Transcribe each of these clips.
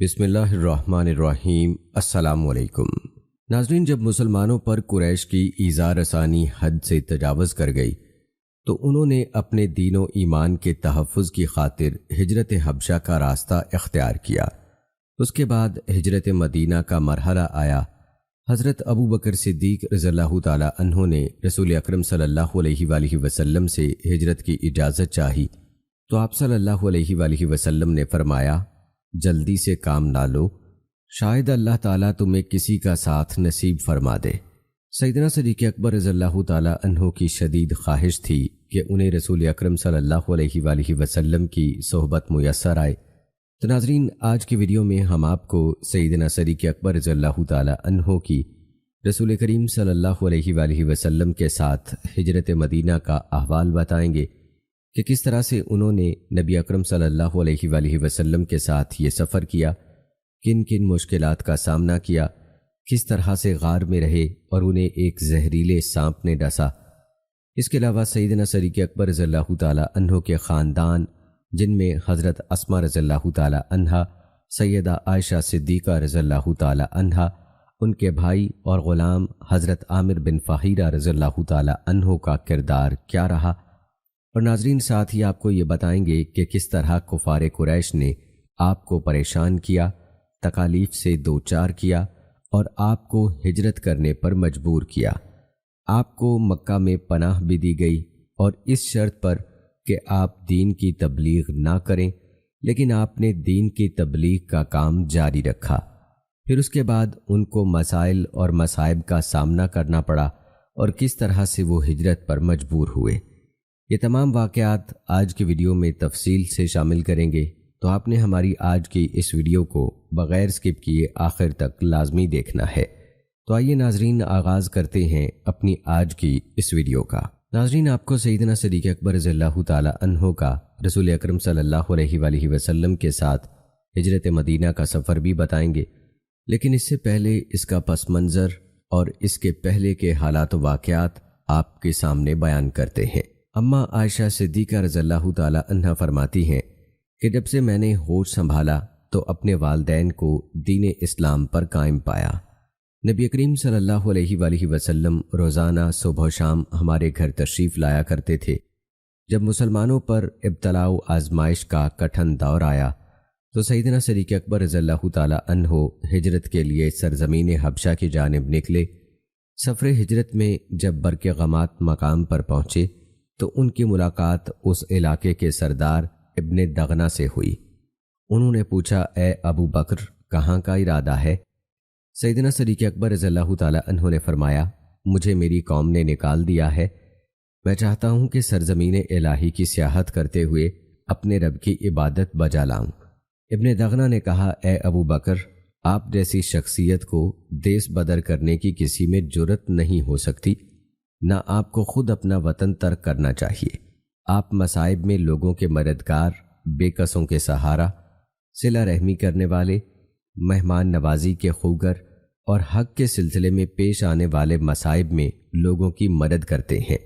بسم اللہ الرحمن الرحیم۔ السلام علیکم ناظرین، جب مسلمانوں پر قریش کی ایذا رسانی حد سے تجاوز کر گئی تو انہوں نے اپنے دین و ایمان کے تحفظ کی خاطر ہجرت حبشہ کا راستہ اختیار کیا۔ اس کے بعد ہجرت مدینہ کا مرحلہ آیا۔ حضرت ابو بکر صدیق رضی اللہ تعالی عنہ نے رسول اکرم صلی اللہ علیہ وآلہ وسلم سے ہجرت کی اجازت چاہی تو آپ صلی اللہ علیہ وآلہ وسلم نے فرمایا، جلدی سے کام نہ لو، شاید اللہ تعالیٰ تمہیں کسی کا ساتھ نصیب فرما دے۔ سیدنا صدیق اکبر رضی اللہ تعالی عنہ کی شدید خواہش تھی کہ انہیں رسول اکرم صلی اللہ علیہ وآلہ وسلم کی صحبت میسر آئے۔ تو ناظرین، آج کی ویڈیو میں ہم آپ کو سیدنا صدیق اکبر رضی اللہ تعالی عنہ کی رسول کریم صلی اللہ علیہ وآلہ وسلم کے ساتھ ہجرت مدینہ کا احوال بتائیں گے کہ کس طرح سے انہوں نے نبی اکرم صلی اللہ علیہ وآلہ وسلم کے ساتھ یہ سفر کیا، کن کن مشکلات کا سامنا کیا، کس طرح سے غار میں رہے اور انہیں ایک زہریلے سانپ نے ڈسا۔ اس کے علاوہ سیدنا صدیق اکبر رضی اللہ تعالی عنہ کے خاندان، جن میں حضرت اسماء رضی اللہ تعالی عنہا، سیدہ عائشہ صدیقہ رضی اللہ تعالی عنہا، ان کے بھائی اور غلام حضرت عامر بن فہیرہ رضی اللہ تعالی عنہ کا کردار کیا رہا، اور ناظرین ساتھ ہی آپ کو یہ بتائیں گے کہ کس طرح کفار قریش نے آپ کو پریشان کیا، تکالیف سے دوچار کیا اور آپ کو ہجرت کرنے پر مجبور کیا۔ آپ کو مکہ میں پناہ بھی دی گئی اور اس شرط پر کہ آپ دین کی تبلیغ نہ کریں، لیکن آپ نے دین کی تبلیغ کا کام جاری رکھا۔ پھر اس کے بعد ان کو مسائل اور مصائب کا سامنا کرنا پڑا اور کس طرح سے وہ ہجرت پر مجبور ہوئے۔ یہ تمام واقعات آج کی ویڈیو میں تفصیل سے شامل کریں گے، تو آپ نے ہماری آج کی اس ویڈیو کو بغیر سکپ کیے آخر تک لازمی دیکھنا ہے۔ تو آئیے ناظرین، آغاز کرتے ہیں اپنی آج کی اس ویڈیو کا۔ ناظرین، آپ کو سیدنا صدیق اکبر رضی اللہ تعالی عنہ کا رسول اکرم صلی اللہ علیہ وآلہ وسلم کے ساتھ ہجرت مدینہ کا سفر بھی بتائیں گے، لیکن اس سے پہلے اس کا پس منظر اور اس کے پہلے کے حالات و واقعات آپ کے سامنے بیان کرتے ہیں۔ اماں عائشہ صدیقہ رضی اللہ تعالی عنہ فرماتی ہیں کہ جب سے میں نے ہوش سنبھالا تو اپنے والدین کو دین اسلام پر قائم پایا۔ نبی کریم صلی اللہ علیہ وآلہ وسلم روزانہ صبح و شام ہمارے گھر تشریف لایا کرتے تھے۔ جب مسلمانوں پر ابتلاء و آزمائش کا کٹھن دور آیا تو سیدنا صدیق اکبر رضی اللہ تعالی عنہ ہجرت کے لیے سرزمین حبشہ کی جانب نکلے۔ سفر ہجرت میں جب برق غمات مقام پر پہنچے تو ان کی ملاقات اس علاقے کے سردار ابن دغنہ سے ہوئی۔ انہوں نے پوچھا، اے ابو بکر، کہاں کا ارادہ ہے؟ سیدنا صدیق اکبر رضی اللہ تعالی عنہ نے فرمایا، مجھے میری قوم نے نکال دیا ہے، میں چاہتا ہوں کہ سرزمین الہی کی سیاحت کرتے ہوئے اپنے رب کی عبادت بجا لاؤں۔ ابن دغنہ نے کہا، اے ابو بکر، آپ جیسی شخصیت کو دیس بدر کرنے کی کسی میں جرت نہیں ہو سکتی، نہ آپ کو خود اپنا وطن ترک کرنا چاہیے۔ آپ مصائب میں لوگوں کے مددگار، بے کسوں کے سہارا، صلہ رحمی کرنے والے، مہمان نوازی کے خوگر اور حق کے سلسلے میں پیش آنے والے مصائب میں لوگوں کی مدد کرتے ہیں۔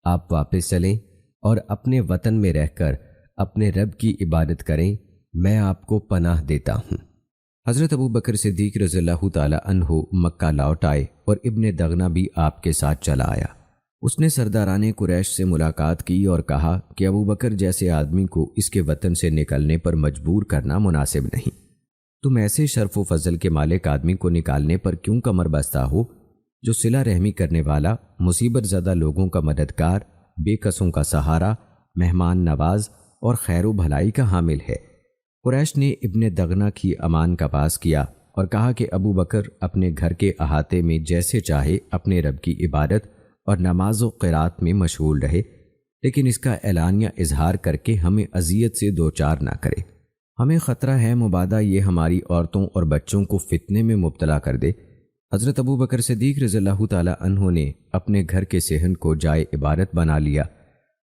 آپ واپس چلیں اور اپنے وطن میں رہ کر اپنے رب کی عبادت کریں، میں آپ کو پناہ دیتا ہوں۔ حضرت ابو بکر صدیق رضی اللہ تعالی عنہ مکہ لوٹ آئے اور ابن دغنہ بھی آپ کے ساتھ چلا آیا۔ اس نے سرداران قریش سے ملاقات کی اور کہا کہ ابو بکر جیسے آدمی کو اس کے وطن سے نکلنے پر مجبور کرنا مناسب نہیں۔ تم ایسے شرف و فضل کے مالک آدمی کو نکالنے پر کیوں کمر بستہ ہو، جو صلہ رحمی کرنے والا، مصیبت زدہ لوگوں کا مددگار، بے کسوں کا سہارا، مہمان نواز اور خیر و بھلائی کا حامل ہے۔ قریش نے ابن دغنہ کی امان کا پاس کیا اور کہا کہ ابو بکر اپنے گھر کے احاطے میں جیسے چاہے اپنے رب کی عبادت اور نماز و قرات میں مشغول رہے، لیکن اس کا اعلانیہ اظہار کر کے ہمیں اذیت سے دوچار نہ کرے۔ ہمیں خطرہ ہے مبادا یہ ہماری عورتوں اور بچوں کو فتنے میں مبتلا کر دے۔ حضرت ابو بکر صدیق رضی اللہ تعالی عنہ نے اپنے گھر کے صحن کو جائے عبادت بنا لیا۔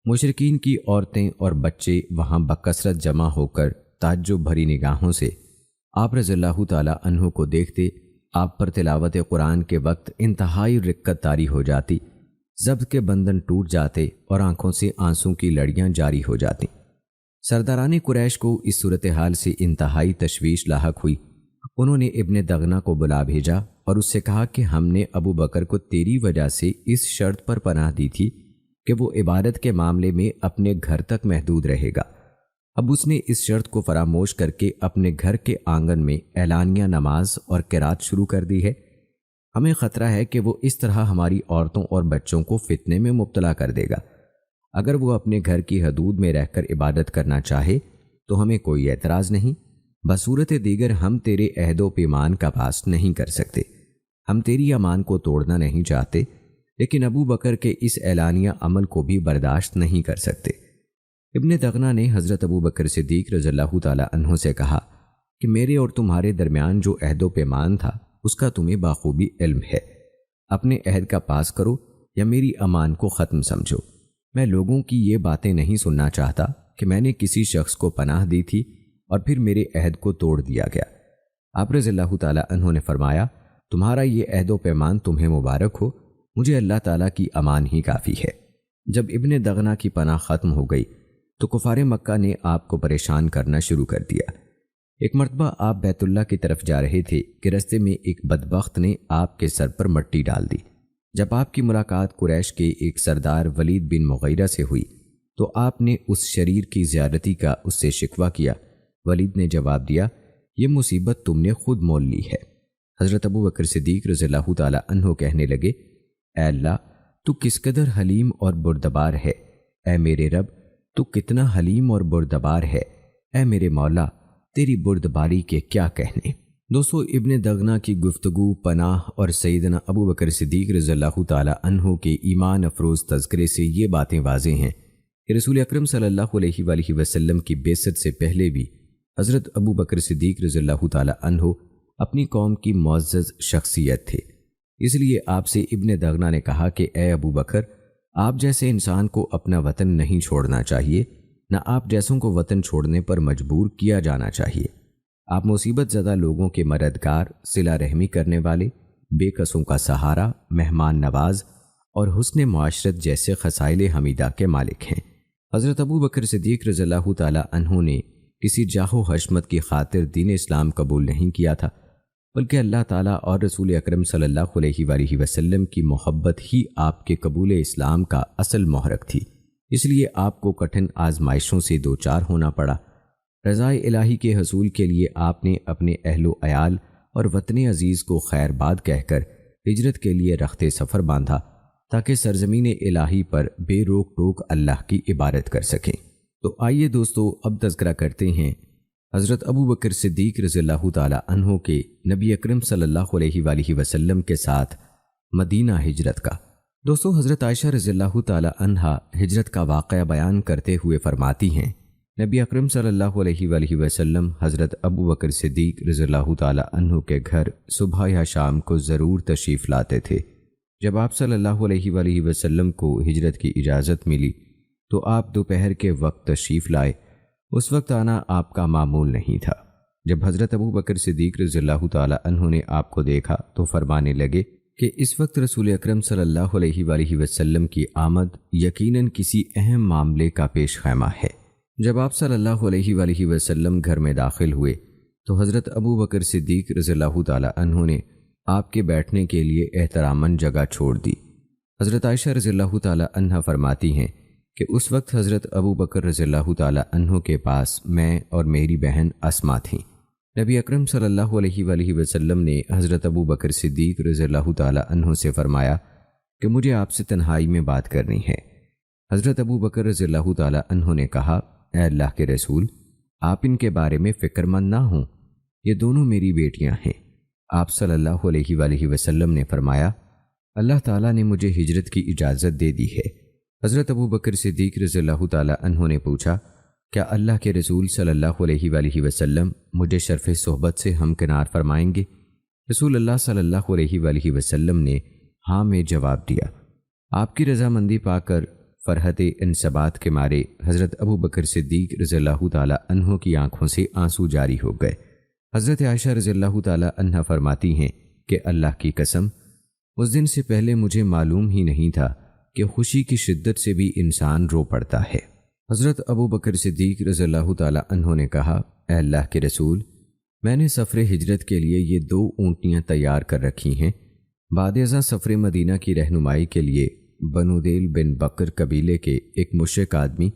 مشرکین کی عورتیں اور بچے وہاں بکثرت جمع ہو کر تعجب بھری نگاہوں سے آپ رضی اللہ تعالی عنہ کو دیکھتے۔ آپ پر تلاوت قرآن کے وقت انتہائی رقت طاری ہو جاتی، ضبط کے بندھن ٹوٹ جاتے اور آنکھوں سے آنسوں کی لڑیاں جاری ہو جاتی۔ سرداران قریش کو اس صورتحال سے انتہائی تشویش لاحق ہوئی انہوں نے ابن دغنہ کو بلا بھیجا اور اس سے کہا کہ ہم نے ابو بکر کو تیری وجہ سے اس شرط پر پناہ دی تھی کہ وہ عبادت کے معاملے میں اپنے گھر تک محدود رہے گا۔ اب اس نے اس شرط کو فراموش کر کے اپنے گھر کے آنگن میں اعلانیہ نماز اور قرات شروع کر دی ہے۔ ہمیں خطرہ ہے کہ وہ اس طرح ہماری عورتوں اور بچوں کو فتنے میں مبتلا کر دے گا۔ اگر وہ اپنے گھر کی حدود میں رہ کر عبادت کرنا چاہے تو ہمیں کوئی اعتراض نہیں، بصورت دیگر ہم تیرے عہد و پیمان کا پاس نہیں کر سکتے۔ ہم تیری امان کو توڑنا نہیں چاہتے، لیکن ابو بکر کے اس اعلانیہ عمل کو بھی برداشت نہیں کر سکتے۔ ابن دغنہ نے حضرت ابو بکر صدیق رضی اللہ تعالی عنہ سے کہا کہ میرے اور تمہارے درمیان جو عہد و پیمان تھا اس کا تمہیں بخوبی علم ہے۔ اپنے عہد کا پاس کرو یا میری امان کو ختم سمجھو۔ میں لوگوں کی یہ باتیں نہیں سننا چاہتا کہ میں نے کسی شخص کو پناہ دی تھی اور پھر میرے عہد کو توڑ دیا گیا۔ آپ رضی اللہ تعالی عنہ نے فرمایا، تمہارا یہ عہد و پیمان تمہیں مبارک ہو، مجھے اللہ تعالیٰ کی امان ہی کافی ہے۔ جب ابن دغنہ کی پناہ ختم ہو گئی تو کفار مکہ نے آپ کو پریشان کرنا شروع کر دیا۔ ایک مرتبہ آپ بیت اللہ کی طرف جا رہے تھے کہ رستے میں ایک بدبخت نے آپ کے سر پر مٹی ڈال دی۔ جب آپ کی ملاقات قریش کے ایک سردار ولید بن مغیرہ سے ہوئی تو آپ نے اس شریر کی زیارتی کا اس سے شکوہ کیا۔ ولید نے جواب دیا، یہ مصیبت تم نے خود مول لی ہے۔ حضرت ابو بکر صدیق رضی اللہ تعالی عنہ کہنے لگے، اے اللہ، تو کس قدر حلیم اور بردبار ہے۔ اے میرے رب، تو کتنا حلیم اور بردبار ہے۔ اے میرے مولا، تیری بردباری کے کیا کہنے۔ دوستو، ابن دغنہ کی گفتگو، پناہ اور سیدنا ابو بکر صدیق رضی اللہ تعالی عنہ کے ایمان افروز تذکرے سے یہ باتیں واضح ہیں کہ رسول اکرم صلی اللہ علیہ وآلہ وسلم کی بعثت سے پہلے بھی حضرت ابو بکر صدیق رضی اللہ تعالی عنہ اپنی قوم کی معزز شخصیت تھے۔ اس لیے آپ سے ابن دغنہ نے کہا کہ اے ابو بکر، آپ جیسے انسان کو اپنا وطن نہیں چھوڑنا چاہیے، نہ آپ جیسوں کو وطن چھوڑنے پر مجبور کیا جانا چاہیے۔ آپ مصیبت زدہ لوگوں کے مددگار، صلہ رحمی کرنے والے، بے کسوں کا سہارا، مہمان نواز اور حسن معاشرت جیسے خصائل حمیدہ کے مالک ہیں۔ حضرت ابو بکر صدیق رضی اللہ تعالی عنہ نے کسی جاہ و حشمت کی خاطر دین اسلام قبول نہیں کیا تھا، بلکہ اللہ تعالیٰ اور رسول اکرم صلی اللہ علیہ وآلہ وسلم کی محبت ہی آپ کے قبول اسلام کا اصل محرک تھی۔ اس لیے آپ کو کٹھن آزمائشوں سے دوچار ہونا پڑا۔ رضائے الہی کے حصول کے لیے آپ نے اپنے اہل و عیال اور وطن عزیز کو خیر باد کہہ کر ہجرت کے لیے رخت سفر باندھا تاکہ سرزمین الہی پر بے روک ٹوک اللہ کی عبادت کر سکیں۔ تو آئیے دوستو، اب تذکرہ کرتے ہیں حضرت ابو بکر صدیق رضی اللہ تعالی عنہ کے نبی اکرم صلی اللہ علیہ وآلہ وسلم کے ساتھ مدینہ ہجرت کا۔ دوستو، حضرت عائشہ رضی اللہ تعالی عنہا ہجرت کا واقعہ بیان کرتے ہوئے فرماتی ہیں، نبی اکرم صلی اللہ علیہ وآلہ وسلم حضرت ابو بکر صدیق رضی اللہ تعالی عنہ کے گھر صبح یا شام کو ضرور تشریف لاتے تھے۔ جب آپ صلی اللہ علیہ وآلہ وسلم کو ہجرت کی اجازت ملی تو آپ دوپہر کے وقت تشریف لائے۔ اس وقت آنا آپ کا معمول نہیں تھا۔ جب حضرت ابو بکر صدیق رضی اللہ تعالی عنہ نے آپ کو دیکھا تو فرمانے لگے کہ اس وقت رسول اکرم صلی اللہ علیہ وآلہ وسلم کی آمد یقیناً کسی اہم معاملے کا پیش خیمہ ہے۔ جب آپ صلی اللہ علیہ وآلہ وسلم گھر میں داخل ہوئے تو حضرت ابو بکر صدیق رضی اللہ تعالی عنہ نے آپ کے بیٹھنے کے لیے احتراماً جگہ چھوڑ دی۔ حضرت عائشہ رضی اللہ تعالی عنہ فرماتی ہیں کہ اس وقت حضرت ابو بکر رضی اللہ تعالی عنہ کے پاس میں اور میری بہن اسما تھیں۔ نبی اکرم صلی اللہ علیہ وآلہ وسلم نے حضرت ابو بکر صدیق رضی اللہ تعالی عنہ سے فرمایا کہ مجھے آپ سے تنہائی میں بات کرنی ہے۔ حضرت ابو بکر رضی اللہ تعالی عنہ نے کہا، اے اللہ کے رسول، آپ ان کے بارے میں فکر مند نہ ہوں، یہ دونوں میری بیٹیاں ہیں۔ آپ صلی اللہ علیہ وآلہ وسلم نے فرمایا، اللہ تعالیٰ نے مجھے ہجرت کی اجازت دے دی ہے۔ حضرت ابو بکر صدیق رضی اللہ تعالی عنہ نے پوچھا، کیا اللہ کے رسول صلی اللہ علیہ وآلہ وسلم مجھے شرف صحبت سے ہمکنار فرمائیں گے؟ رسول اللہ صلی اللہ علیہ وآلہ وسلم نے ہاں میں جواب دیا۔ آپ کی رضامندی پا کر فرحت انصبات کے مارے حضرت ابو بکر صدیق رضی اللہ تعالی عنہ کی آنکھوں سے آنسو جاری ہو گئے۔ حضرت عائشہ رضی اللہ تعالی عنہ فرماتی ہیں کہ اللہ کی قسم، اس دن سے پہلے مجھے معلوم ہی نہیں تھا کہ خوشی کی شدت سے بھی انسان رو پڑتا ہے۔ حضرت ابو بکر صدیق رضی اللہ تعالی عنہ نے کہا، اے اللہ کے رسول، میں نے سفر ہجرت کے لیے یہ 2 اونٹنیاں تیار کر رکھی ہیں۔ بعد ازاں سفر مدینہ کی رہنمائی کے لیے بنودیل بن بکر قبیلے کے ایک مشرک آدمی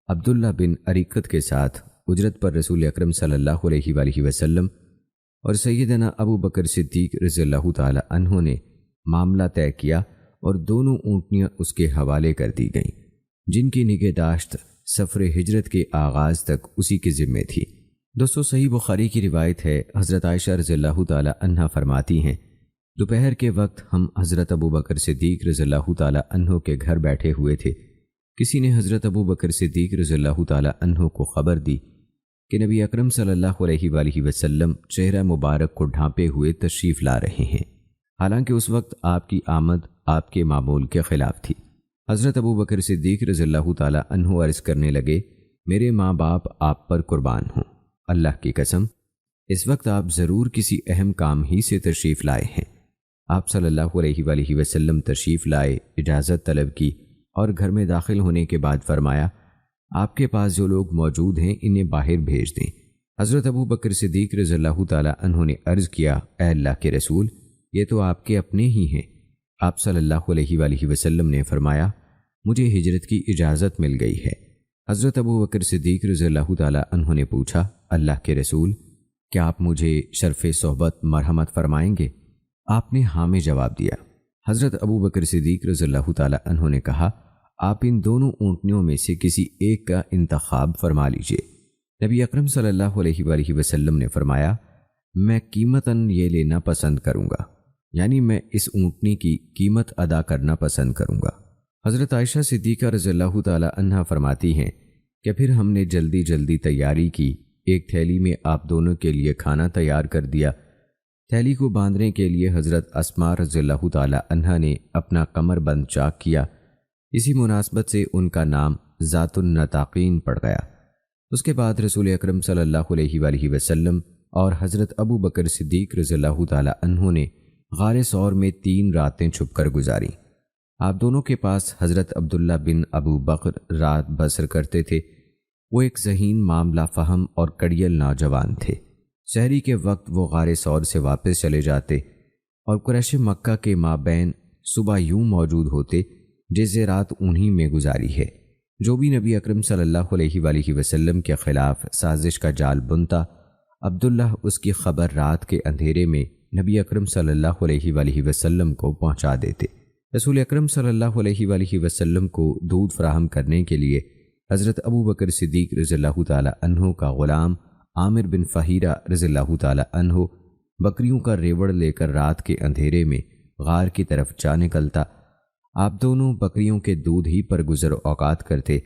عبداللہ بن عریقت کے ساتھ اجرت پر رسول اکرم صلی اللہ علیہ وآلہ وسلم اور سیدنا ابو بکر صدیق رضی اللہ تعالی عنہ نے معاملہ طے کیا اور دونوں اونٹنیاں اس کے حوالے کر دی گئیں، جن کی نگہداشت سفر ہجرت کے آغاز تک اسی کے ذمے تھی۔ دوستو، صحیح بخاری کی روایت ہے، حضرت عائشہ رضی اللہ تعالی عنہ فرماتی ہیں، دوپہر کے وقت ہم حضرت ابو بکر صدیق رضی اللہ تعالی عنہ کے گھر بیٹھے ہوئے تھے۔ کسی نے حضرت ابو بکر صدیق رضی اللہ تعالی عنہ کو خبر دی کہ نبی اکرم صلی اللہ علیہ وآلہ وسلم چہرہ مبارک کو ڈھانپے ہوئے تشریف لا رہے ہیں، حالانکہ اس وقت آپ کی آمد آپ کے معمول کے خلاف تھی۔ حضرت ابو بکر صدیق رضی اللہ تعالی عنہ عرض کرنے لگے، میرے ماں باپ آپ پر قربان ہوں، اللہ کی قسم اس وقت آپ ضرور کسی اہم کام ہی سے تشریف لائے ہیں۔ آپ صلی اللہ علیہ وآلہ وسلم تشریف لائے، اجازت طلب کی اور گھر میں داخل ہونے کے بعد فرمایا، آپ کے پاس جو لوگ موجود ہیں انہیں باہر بھیج دیں۔ حضرت ابو بکر صدیق رضی اللہ تعالی عنہ نے عرض کیا، اے اللہ کے رسول، یہ تو آپ کے اپنے ہی ہیں۔ آپ صلی اللہ علیہ وآلہ وسلم نے فرمایا، مجھے ہجرت کی اجازت مل گئی ہے۔ حضرت ابو بکر صدیق رضی اللہ تعالی عنہ نے پوچھا، اللہ کے رسول، کیا آپ مجھے شرف صحبت مرحمت فرمائیں گے؟ آپ نے ہاں میں جواب دیا۔ حضرت ابو بکر صدیق رضی اللہ تعالی عنہ نے کہا، آپ ان دونوں اونٹنیوں میں سے کسی ایک کا انتخاب فرما لیجئے۔ نبی اکرم صلی اللہ علیہ وآلہ وسلم نے فرمایا، میں قیمتاً یہ لینا پسند کروں گا، یعنی میں اس اونٹنی کی قیمت ادا کرنا پسند کروں گا۔ حضرت عائشہ صدیقہ رضی اللہ تعالی عنہا فرماتی ہیں کہ پھر ہم نے جلدی جلدی تیاری کی، ایک تھیلی میں آپ دونوں کے لیے کھانا تیار کر دیا۔ تھیلی کو باندھنے کے لیے حضرت اسماء رضی اللہ تعالی عنہا نے اپنا کمر بند چاک کیا، اسی مناسبت سے ان کا نام ذات النطاقین پڑ گیا۔ اس کے بعد رسول اکرم صلی اللہ علیہ وآلہ وسلم اور حضرت ابو بکر صدیق رضی اللہ تعالی عنہ نے غار ثور میں 3 راتیں چھپ کر گزاریں۔ آپ دونوں کے پاس حضرت عبداللہ بن ابو بکر رات بسر کرتے تھے۔ وہ ایک ذہین معاملہ فہم اور کڑیل نوجوان تھے۔ سحری کے وقت وہ غار ثور سے واپس چلے جاتے اور قریش مکہ کے مابین صبح یوں موجود ہوتے جیسے رات انہی میں گزاری ہے۔ جو بھی نبی اکرم صلی اللہ علیہ وآلہ وسلم کے خلاف سازش کا جال بنتا، عبداللہ اس کی خبر رات کے اندھیرے میں نبی اکرم صلی اللہ علیہ وآلہ وسلم کو پہنچا دیتے۔ رسول اکرم صلی اللہ علیہ وآلہ وسلم کو دودھ فراہم کرنے کے لیے حضرت ابو بکر صدیق رضی اللہ تعالی عنہ کا غلام عامر بن فہیرہ رضی اللہ تعالی عنہ بکریوں کا ریوڑ لے کر رات کے اندھیرے میں غار کی طرف جا نکلتا۔ آپ دونوں بکریوں کے دودھ ہی پر گزر اوقات کرتے۔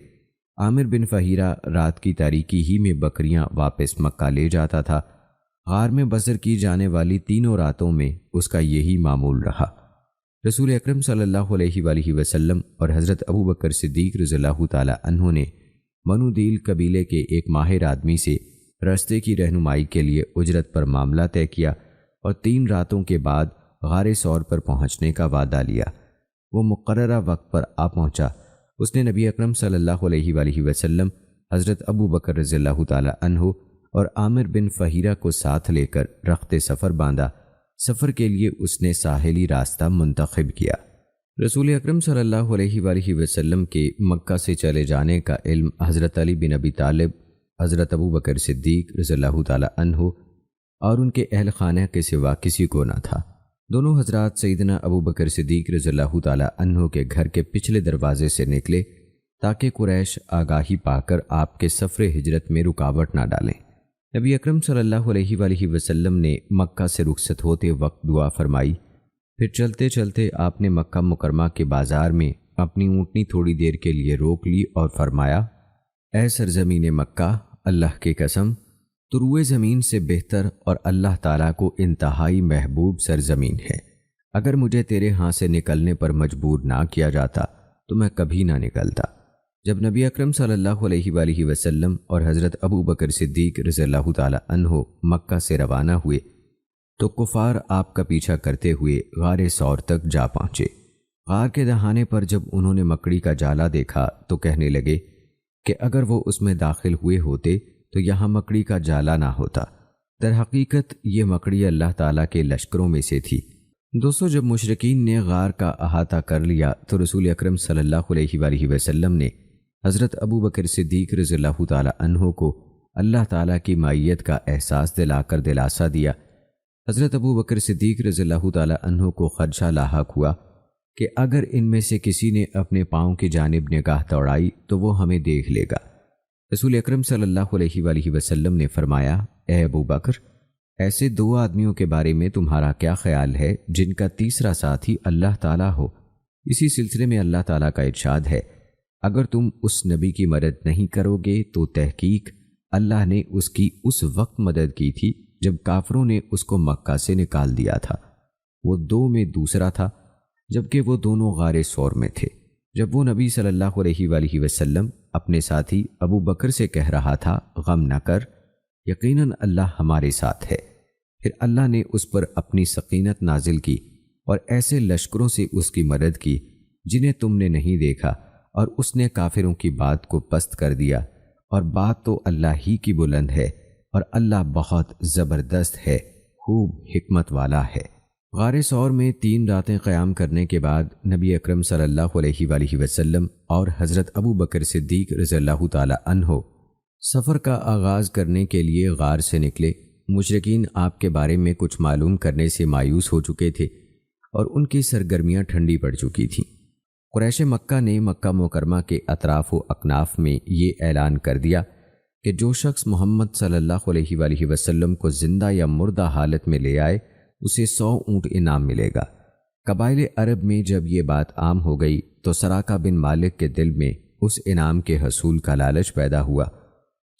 عامر بن فہیرہ رات کی تاریکی ہی میں بکریاں واپس مکہ لے جاتا تھا۔ غار میں بسر کی جانے والی 3 راتوں میں اس کا یہی معمول رہا۔ رسول اکرم صلی اللہ علیہ وآلہ وسلم اور حضرت ابو بکر صدیق رضی اللہ تعالی عنہ نے بنودیل قبیلے کے ایک ماہر آدمی سے راستے کی رہنمائی کے لیے اجرت پر معاملہ طے کیا اور 3 راتوں کے بعد غار ثور پر پہنچنے کا وعدہ لیا۔ وہ مقررہ وقت پر آ پہنچا۔ اس نے نبی اکرم صلی اللہ علیہ وآلہ وسلم، حضرت ابو بکر رضی اللہ تعالی عنہ اور عامر بن فہیرہ کو ساتھ لے کر رخت سفر باندھا۔ سفر کے لیے اس نے ساحلی راستہ منتخب کیا۔ رسول اکرم صلی اللہ علیہ وآلہ وسلم کے مکہ سے چلے جانے کا علم حضرت علی بن ابی طالب، حضرت ابو بکر صدیق رضی اللہ تعالی عنہ اور ان کے اہل خانہ کے سوا کسی کو نہ تھا۔ دونوں حضرات سیدنا ابو بکر صدیق رضی اللہ تعالی عنہ کے گھر کے پچھلے دروازے سے نکلے تاکہ قریش آگاہی پا کر آپ کے سفر ہجرت میں رکاوٹ نہ ڈالیں۔ نبی اکرم صلی اللہ علیہ وآلہ وسلم نے مکہ سے رخصت ہوتے وقت دعا فرمائی، پھر چلتے چلتے آپ نے مکہ مکرمہ کے بازار میں اپنی اونٹنی تھوڑی دیر کے لیے روک لی اور فرمایا، اے سرزمین مکہ، اللہ کی قسم تو روئے زمین سے بہتر اور اللہ تعالیٰ کو انتہائی محبوب سرزمین ہے۔ اگر مجھے تیرے ہاں سے نکلنے پر مجبور نہ کیا جاتا تو میں کبھی نہ نکلتا۔ جب نبی اکرم صلی اللہ علیہ وآلہ وسلم اور حضرت ابو بکر صدیق رضی اللہ تعالی عنہ مکہ سے روانہ ہوئے تو کفار آپ کا پیچھا کرتے ہوئے غار ثور تک جا پہنچے۔ غار کے دہانے پر جب انہوں نے مکڑی کا جالا دیکھا تو کہنے لگے کہ اگر وہ اس میں داخل ہوئے ہوتے تو یہاں مکڑی کا جالا نہ ہوتا۔ در حقیقت یہ مکڑی اللہ تعالیٰ کے لشکروں میں سے تھی۔ دوستو، جب مشرکین نے غار کا احاطہ کر لیا تو رسول اکرم صلی اللہ علیہ وآلہ وسلم نے حضرت ابو بکر صدیق رضی اللہ تعالیٰ عنہ کو اللہ تعالیٰ کی معیت کا احساس دلا کر دلاسا دیا۔ حضرت ابو بکر صدیق رضی اللہ تعالیٰ عنہ کو خدشہ لاحق ہوا کہ اگر ان میں سے کسی نے اپنے پاؤں کی جانب نگاہ دوڑائی تو وہ ہمیں دیکھ لے گا۔ رسول اکرم صلی اللہ علیہ وآلہ وسلم نے فرمایا، اے ابو بکر، ایسے دو آدمیوں کے بارے میں تمہارا کیا خیال ہے جن کا تیسرا ساتھی اللہ تعالیٰ ہو؟ اسی سلسلے میں اللہ تعالیٰ کا ارشاد ہے، اگر تم اس نبی کی مدد نہیں کرو گے تو تحقیق اللہ نے اس کی اس وقت مدد کی تھی جب کافروں نے اس کو مکہ سے نکال دیا تھا۔ وہ دو میں دوسرا تھا، جبکہ وہ دونوں غار ثور میں تھے۔ جب وہ نبی صلی اللہ علیہ وآلہ وسلم اپنے ساتھی ابو بکر سے کہہ رہا تھا، غم نہ کر، یقیناً اللہ ہمارے ساتھ ہے، پھر اللہ نے اس پر اپنی سکینت نازل کی اور ایسے لشکروں سے اس کی مدد کی جنہیں تم نے نہیں دیکھا، اور اس نے کافروں کی بات کو پست کر دیا، اور بات تو اللہ ہی کی بلند ہے، اور اللہ بہت زبردست ہے، خوب حکمت والا ہے۔ غار ثور میں 3 راتیں قیام کرنے کے بعد نبی اکرم صلی اللہ علیہ وآلہ وسلم اور حضرت ابو بکر صدیق رضی اللہ تعالی عنہ سفر کا آغاز کرنے کے لیے غار سے نکلے۔ مشرکین آپ کے بارے میں کچھ معلوم کرنے سے مایوس ہو چکے تھے اور ان کی سرگرمیاں ٹھنڈی پڑ چکی تھیں۔ قریش مکہ نے مکہ مکرمہ کے اطراف و اکناف میں یہ اعلان کر دیا کہ جو شخص محمد صلی اللہ علیہ وآلہ وسلم کو زندہ یا مردہ حالت میں لے آئے اسے 100 اونٹ انعام ملے گا۔ قبائل عرب میں جب یہ بات عام ہو گئی تو سراقہ بن مالک کے دل میں اس انعام کے حصول کا لالچ پیدا ہوا۔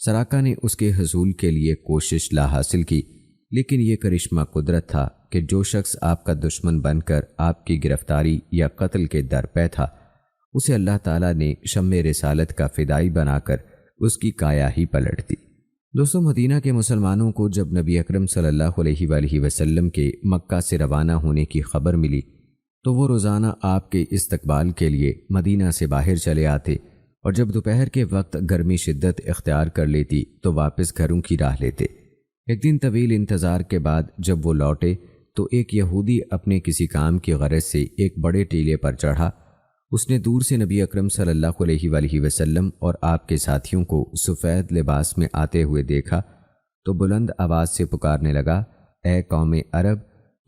سراقہ نے اس کے حصول کے لیے کوشش لا حاصل کی، لیکن یہ کرشمہ قدرت تھا کہ جو شخص آپ کا دشمن بن کر آپ کی گرفتاری یا قتل کے در پہ تھا، اسے اللہ تعالیٰ نے شمع رسالت کا فدائی بنا کر اس کی کایا ہی پلٹ دی۔ دوستو، مدینہ کے مسلمانوں کو جب نبی اکرم صلی اللہ علیہ وآلہ وسلم کے مکہ سے روانہ ہونے کی خبر ملی تو وہ روزانہ آپ کے استقبال کے لیے مدینہ سے باہر چلے آتے، اور جب دوپہر کے وقت گرمی شدت اختیار کر لیتی تو واپس گھروں کی راہ لیتے۔ ایک دن طویل انتظار کے بعد جب وہ لوٹے تو ایک یہودی اپنے کسی کام کی غرض سے ایک بڑے ٹیلے پر چڑھا۔ اس نے دور سے نبی اکرم صلی اللہ علیہ وآلہ وسلم اور آپ کے ساتھیوں کو سفید لباس میں آتے ہوئے دیکھا تو بلند آواز سے پکارنے لگا، اے قوم عرب،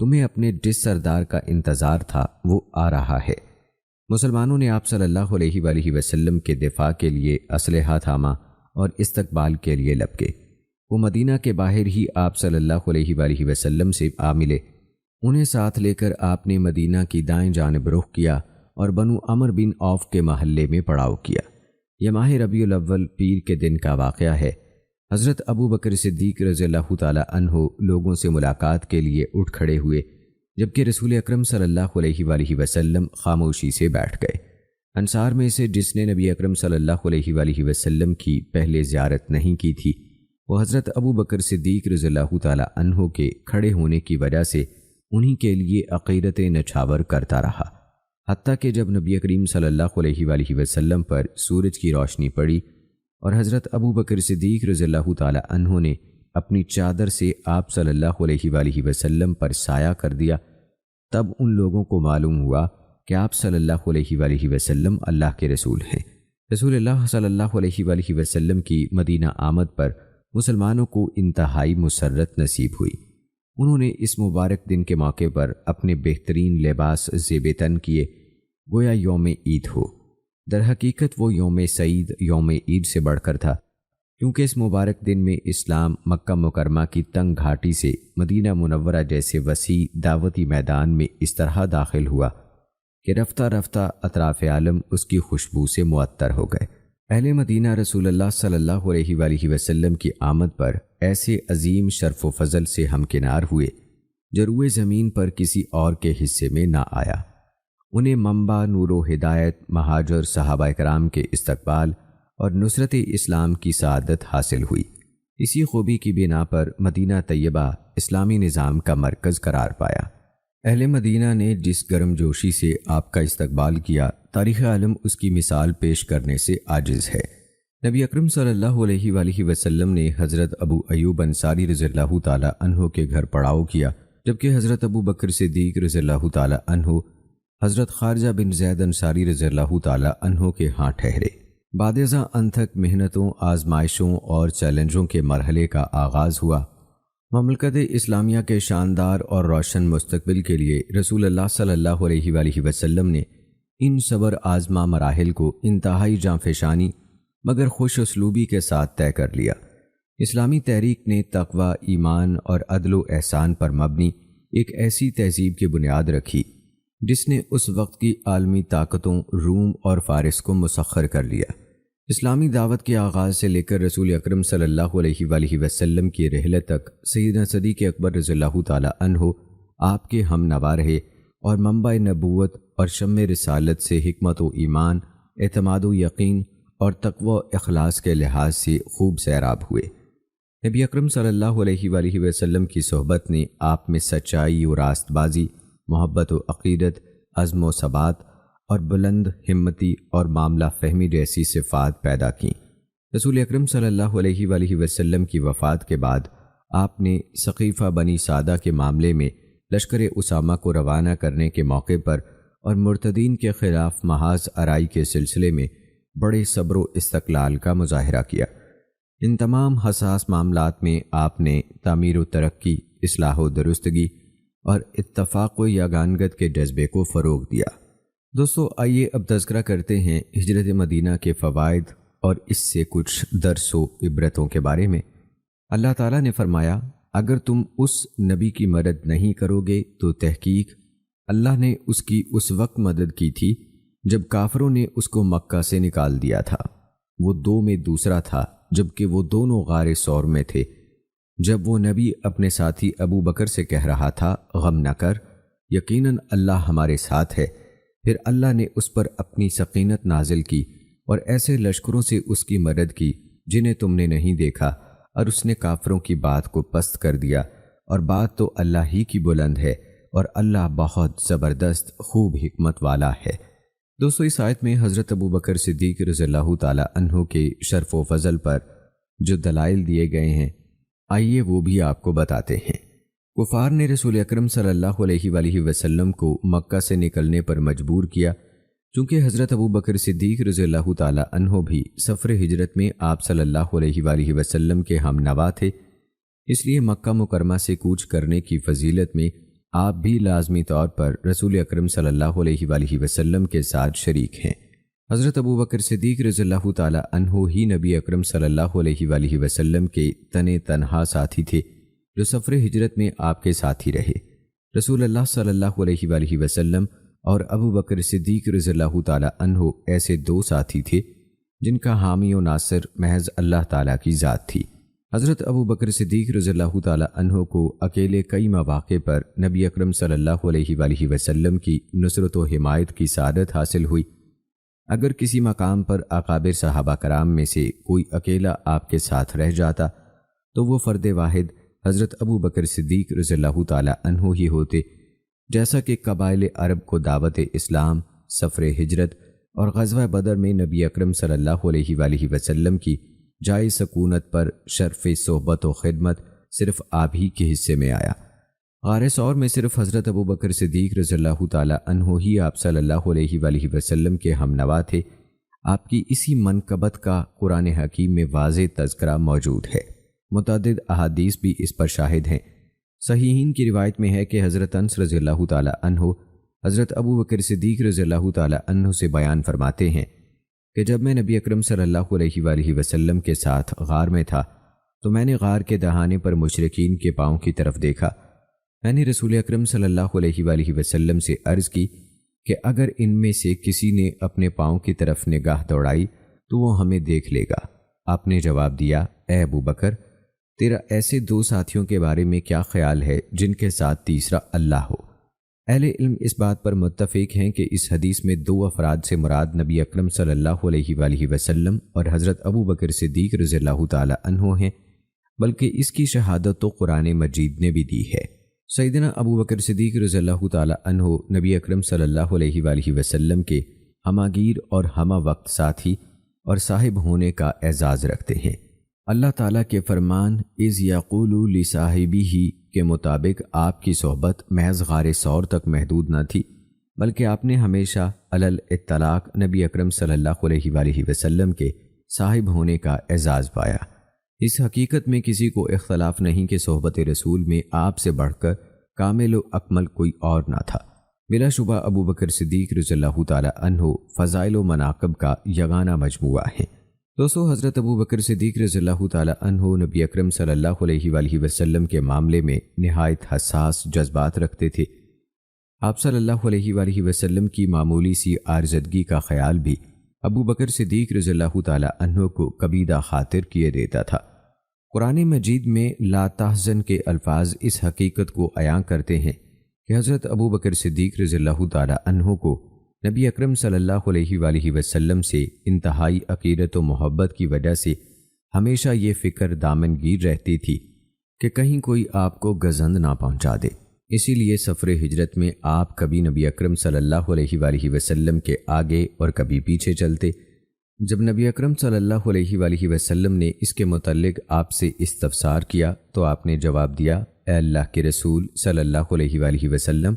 تمہیں اپنے جس سردار کا انتظار تھا وہ آ رہا ہے۔ مسلمانوں نے آپ صلی اللہ علیہ وآلہ وسلم کے دفاع کے لیے اسلحہ تھاما اور استقبال کے لیے لپکے۔ وہ مدینہ کے باہر ہی آپ صلی اللہ علیہ وآلہ وسلم سے آ ملے۔ انہیں ساتھ لے کر آپ نے مدینہ کی دائیں جانب رخ کیا اور بنو عمر بن عوف کے محلے میں پڑاؤ کیا۔ یہ ماہ ربیع الاول پیر کے دن کا واقعہ ہے۔ حضرت ابو بکر صدیق رضی اللہ تعالی عنہ لوگوں سے ملاقات کے لیے اٹھ کھڑے ہوئے، جبکہ رسول اکرم صلی اللہ علیہ وآلہ وسلم خاموشی سے بیٹھ گئے۔ انصار میں سے جس نے نبی اکرم صلی اللہ علیہ وآلہ وسلم کی پہلے زیارت نہیں کی تھی، وہ حضرت ابو بکر صدیق رضی اللہ تعالی عنہ کے کھڑے ہونے کی وجہ سے انہی کے لیے عقیدت نچھاور کرتا رہا، حتیٰ کہ جب نبی کریم صلی اللہ علیہ وآلہ وسلم پر سورج کی روشنی پڑی اور حضرت ابو بکر صدیق رضی اللہ تعالی عنہ نے اپنی چادر سے آپ صلی اللہ علیہ وآلہ وسلم پر سایہ کر دیا، تب ان لوگوں کو معلوم ہوا کہ آپ صلی اللہ علیہ وآلہ وسلم اللہ کے رسول ہیں۔ رسول اللہ صلی اللہ علیہ وآلہ وسلم کی مدینہ آمد پر مسلمانوں کو انتہائی مسرت نصیب ہوئی۔ انہوں نے اس مبارک دن کے موقع پر اپنے بہترین لباس زیب تن کیے، گویا یوم عید ہو۔ در حقیقت وہ یوم سعید یوم عید سے بڑھ کر تھا، کیونکہ اس مبارک دن میں اسلام مکہ مکرمہ کی تنگ گھاٹی سے مدینہ منورہ جیسے وسیع دعوتی میدان میں اس طرح داخل ہوا کہ رفتہ رفتہ اطراف عالم اس کی خوشبو سے معطر ہو گئے۔ اہل مدینہ رسول اللہ صلی اللہ علیہ وآلہ وسلم کی آمد پر ایسے عظیم شرف و فضل سے ہمکنار ہوئے جو روئے زمین پر کسی اور کے حصے میں نہ آیا۔ انہیں منبع نور و ہدایت مہاجر صحابہ کرام کے استقبال اور نصرت اسلام کی سعادت حاصل ہوئی۔ اسی خوبی کی بنا پر مدینہ طیبہ اسلامی نظام کا مرکز قرار پایا۔ اہل مدینہ نے جس گرم جوشی سے آپ کا استقبال کیا، تاریخ عالم اس کی مثال پیش کرنے سے عاجز ہے۔ نبی اکرم صلی اللہ علیہ وآلہ وسلم نے حضرت ابو ایوب انصاری رضی اللہ تعالی عنہ کے گھر پڑاؤ کیا، جبکہ حضرت ابو بکر صدیق رضی اللہ تعالی عنہ حضرت خارجہ بن زید انصاری رضی اللہ تعالی عنہ کے ہاں ٹھہرے۔ بعد ازاں انتھک محنتوں، آزمائشوں اور چیلنجوں کے مرحلے کا آغاز ہوا۔ مملکت اسلامیہ کے شاندار اور روشن مستقبل کے لیے رسول اللہ صلی اللہ علیہ وآلہ وسلم نے ان صبر آزما مراحل کو انتہائی جانفشانی مگر خوش اسلوبی کے ساتھ طے کر لیا۔ اسلامی تحریک نے تقوی، ایمان اور عدل و احسان پر مبنی ایک ایسی تہذیب کی بنیاد رکھی جس نے اس وقت کی عالمی طاقتوں روم اور فارس کو مسخر کر لیا۔ اسلامی دعوت کے آغاز سے لے کر رسول اکرم صلی اللہ علیہ وآلہ وسلم کی رحلت تک سیدنا صدیق اکبر رضی اللہ تعالی عنہ آپ کے ہم نوا رہے اور منبع نبوت اور شمع رسالت سے حکمت و ایمان، اعتماد و یقین اور تقوی و اخلاص کے لحاظ سے خوب سیراب ہوئے۔ نبی اکرم صلی اللہ علیہ وآلہ وسلم کی صحبت نے آپ میں سچائی و راست بازی، محبت و عقیدت، عزم و ثبات اور بلند ہمتی اور معاملہ فہمی جیسی صفات پیدا کیں۔ رسول اکرم صلی اللہ علیہ وآلہ وسلم کی وفات کے بعد آپ نے سقیفہ بنی سعدہ کے معاملے میں لشکر اسامہ کو روانہ کرنے کے موقع پر اور مرتدین کے خلاف محاذ آرائی کے سلسلے میں بڑے صبر و استقلال کا مظاہرہ کیا۔ ان تمام حساس معاملات میں آپ نے تعمیر و ترقی، اصلاح و درستگی اور اتفاق و یگانگت کے جذبے کو فروغ دیا۔ دوستو، آئیے اب تذکرہ کرتے ہیں ہجرت مدینہ کے فوائد اور اس سے کچھ درس و عبرتوں کے بارے میں۔ اللہ تعالیٰ نے فرمایا، اگر تم اس نبی کی مدد نہیں کرو گے تو تحقیق اللہ نے اس کی اس وقت مدد کی تھی جب کافروں نے اس کو مکہ سے نکال دیا تھا۔ وہ دو میں دوسرا تھا، جبکہ وہ دونوں غار ثور میں تھے۔ جب وہ نبی اپنے ساتھی ابو بکر سے کہہ رہا تھا، غم نہ کر، یقیناً اللہ ہمارے ساتھ ہے، پھر اللہ نے اس پر اپنی سکینت نازل کی اور ایسے لشکروں سے اس کی مدد کی جنہیں تم نے نہیں دیکھا، اور اس نے کافروں کی بات کو پست کر دیا، اور بات تو اللہ ہی کی بلند ہے، اور اللہ بہت زبردست خوب حکمت والا ہے۔ دوستو، اس آیت میں حضرت ابو بکر صدیق رضی اللہ تعالی عنہ کے شرف و فضل پر جو دلائل دیے گئے ہیں، آئیے وہ بھی آپ کو بتاتے ہیں۔ کفار نے رسول اکرم صلی اللہ علیہ وآلہ وسلم کو مکہ سے نکلنے پر مجبور کیا، چونکہ حضرت ابو بکر صدیق رضی اللہ تعالی عنہ بھی سفر ہجرت میں آپ صلی اللہ علیہ وآلہ وسلم کے ہم نوا تھے، اس لیے مکہ مکرمہ سے کوچ کرنے کی فضیلت میں آپ بھی لازمی طور پر رسول اکرم صلی اللہ علیہ وآلہ وسلم کے ساتھ شریک ہیں۔ حضرت ابو بکر صدیق رضی اللہ تعالی عنہ ہی نبی اکرم صلی اللہ علیہ وآلہ وسلم کے تنہا ساتھی تھے جو سفر ہجرت میں آپ کے ساتھی رہے۔ رسول اللہ صلی اللہ علیہ وآلہ وسلم اور ابو بکر صدیق رضی اللہ تعالی عنہ ایسے دو ساتھی تھے جن کا حامی و ناصر محض اللہ تعالیٰ کی ذات تھی۔ حضرت ابو بکر صدیق رضی اللہ تعالی عنہ کو اکیلے کئی مواقع پر نبی اکرم صلی اللہ علیہ وآلہ وسلم کی نصرت و حمایت کی سعادت حاصل ہوئی۔ اگر کسی مقام پر اکابر صحابہ کرام میں سے کوئی اکیلا آپ کے ساتھ رہ جاتا تو وہ فرد واحد حضرت ابو بکر صدیق رضی اللہ تعالی عنہ ہی ہوتے، جیسا کہ قبائل عرب کو دعوت اسلام، سفر ہجرت اور غزوہ بدر میں نبی اکرم صلی اللہ علیہ وآلہ وسلم کی جائے سکونت پر شرف صحبت و خدمت صرف آپ ہی کے حصے میں آیا۔ غار ثور میں صرف حضرت ابو بکر صدیق رضی اللہ تعالی عنہ ہی آپ صلی اللہ علیہ وآلہ وسلم کے ہم نوا تھے۔ آپ کی اسی منقبت کا قرآن حکیم میں واضح تذکرہ موجود ہے، متعدد احادیث بھی اس پر شاہد ہیں۔ صحیحین کی روایت میں ہے کہ حضرت انس رضی اللہ تعالی عنہ حضرت ابو بکر صدیق رضی اللہ تعالی عنہ سے بیان فرماتے ہیں کہ جب میں نبی اکرم صلی اللہ علیہ وآلہ وسلم کے ساتھ غار میں تھا تو میں نے غار کے دہانے پر مشرکین کے پاؤں کی طرف دیکھا۔ میں نے رسول اکرم صلی اللہ علیہ وآلہ وسلم سے عرض کی کہ اگر ان میں سے کسی نے اپنے پاؤں کی طرف نگاہ دوڑائی تو وہ ہمیں دیکھ لے گا۔ آپ نے جواب دیا، اے ابو بکر، تیرا ایسے دو ساتھیوں کے بارے میں کیا خیال ہے جن کے ساتھ تیسرا اللہ ہو؟ اہل علم اس بات پر متفق ہیں کہ اس حدیث میں دو افراد سے مراد نبی اکرم صلی اللہ علیہ وآلہ وسلم اور حضرت ابو بکر صدیق رضی اللہ تعالی عنہ ہیں، بلکہ اس کی شہادت تو قرآن مجید نے بھی دی ہے۔ سیدنا ابو بکر صدیق رضی اللہ تعالی عنہ نبی اکرم صلی اللہ علیہ وآلہ وسلم کے ہمہ گیر اور ہمہ وقت ساتھی اور صاحب ہونے کا اعزاز رکھتے ہیں۔ اللہ تعالیٰ کے فرمان اذ یقول لصاحبہ کے مطابق آپ کی صحبت محض غار ثور تک محدود نہ تھی، بلکہ آپ نے ہمیشہ علی الاطلاق نبی اکرم صلی اللہ علیہ وآلہ وسلم کے صاحب ہونے کا اعزاز پایا۔ اس حقیقت میں کسی کو اختلاف نہیں کہ صحبت رسول میں آپ سے بڑھ کر کامل و اکمل کوئی اور نہ تھا۔ بلا شبہ ابو بکر صدیق رضی اللہ تعالی عنہ فضائل و مناقب کا یگانہ مجموعہ ہے۔ دوستو، حضرت ابو بکر صدیق رضی اللہ تعالی عنہ نبی اکرم صلی اللہ علیہ وآلہ وسلم کے معاملے میں نہایت حساس جذبات رکھتے تھے۔ آپ صلی اللہ علیہ وآلہ وسلم کی معمولی سی عارضگی کا خیال بھی ابو بکر صدیق رضی اللہ تعالی عنہ کو کبیدہ خاطر کیے دیتا تھا۔ قرآن مجید میں لا تحزن کے الفاظ اس حقیقت کو عیاں کرتے ہیں کہ حضرت ابو بکر صدیق رضی اللہ تعالی عنہ کو نبی اکرم صلی اللہ علیہ وآلہ وسلم سے انتہائی عقیدت و محبت کی وجہ سے ہمیشہ یہ فکر دامنگیر رہتی تھی کہ کہیں کوئی آپ کو گزند نہ پہنچا دے۔ اسی لیے سفر ہجرت میں آپ کبھی نبی اکرم صلی اللہ علیہ وآلہ وسلم کے آگے اور کبھی پیچھے چلتے۔ جب نبی اکرم صلی اللہ علیہ وآلہ وسلم نے اس کے متعلق آپ سے استفسار کیا تو آپ نے جواب دیا، اے اللہ کے رسول صلی اللہ علیہ وآلہ وسلم،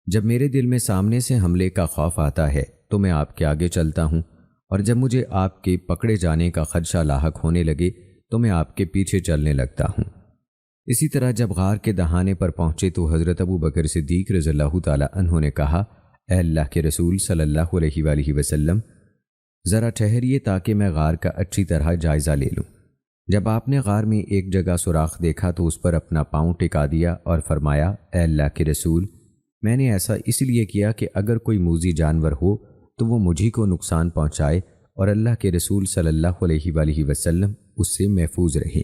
جب میرے دل میں سامنے سے حملے کا خوف آتا ہے تو میں آپ کے آگے چلتا ہوں، اور جب مجھے آپ کے پکڑے جانے کا خدشہ لاحق ہونے لگے تو میں آپ کے پیچھے چلنے لگتا ہوں۔ اسی طرح جب غار کے دہانے پر پہنچے تو حضرت ابو بکر صدیق رضی اللہ تعالی عنہ نے کہا، اے اللہ کے رسول صلی اللہ علیہ وآلہ وسلم، ذرا ٹھہریے تاکہ میں غار کا اچھی طرح جائزہ لے لوں۔ جب آپ نے غار میں ایک جگہ سوراخ دیکھا تو اس پر اپنا پاؤں ٹکا دیا اور فرمایا، اے اللہ کے رسول، میں نے ایسا اس لیے کیا کہ اگر کوئی موذی جانور ہو تو وہ مجھی کو نقصان پہنچائے اور اللہ کے رسول صلی اللہ علیہ وآلہ وسلم اس سے محفوظ رہیں۔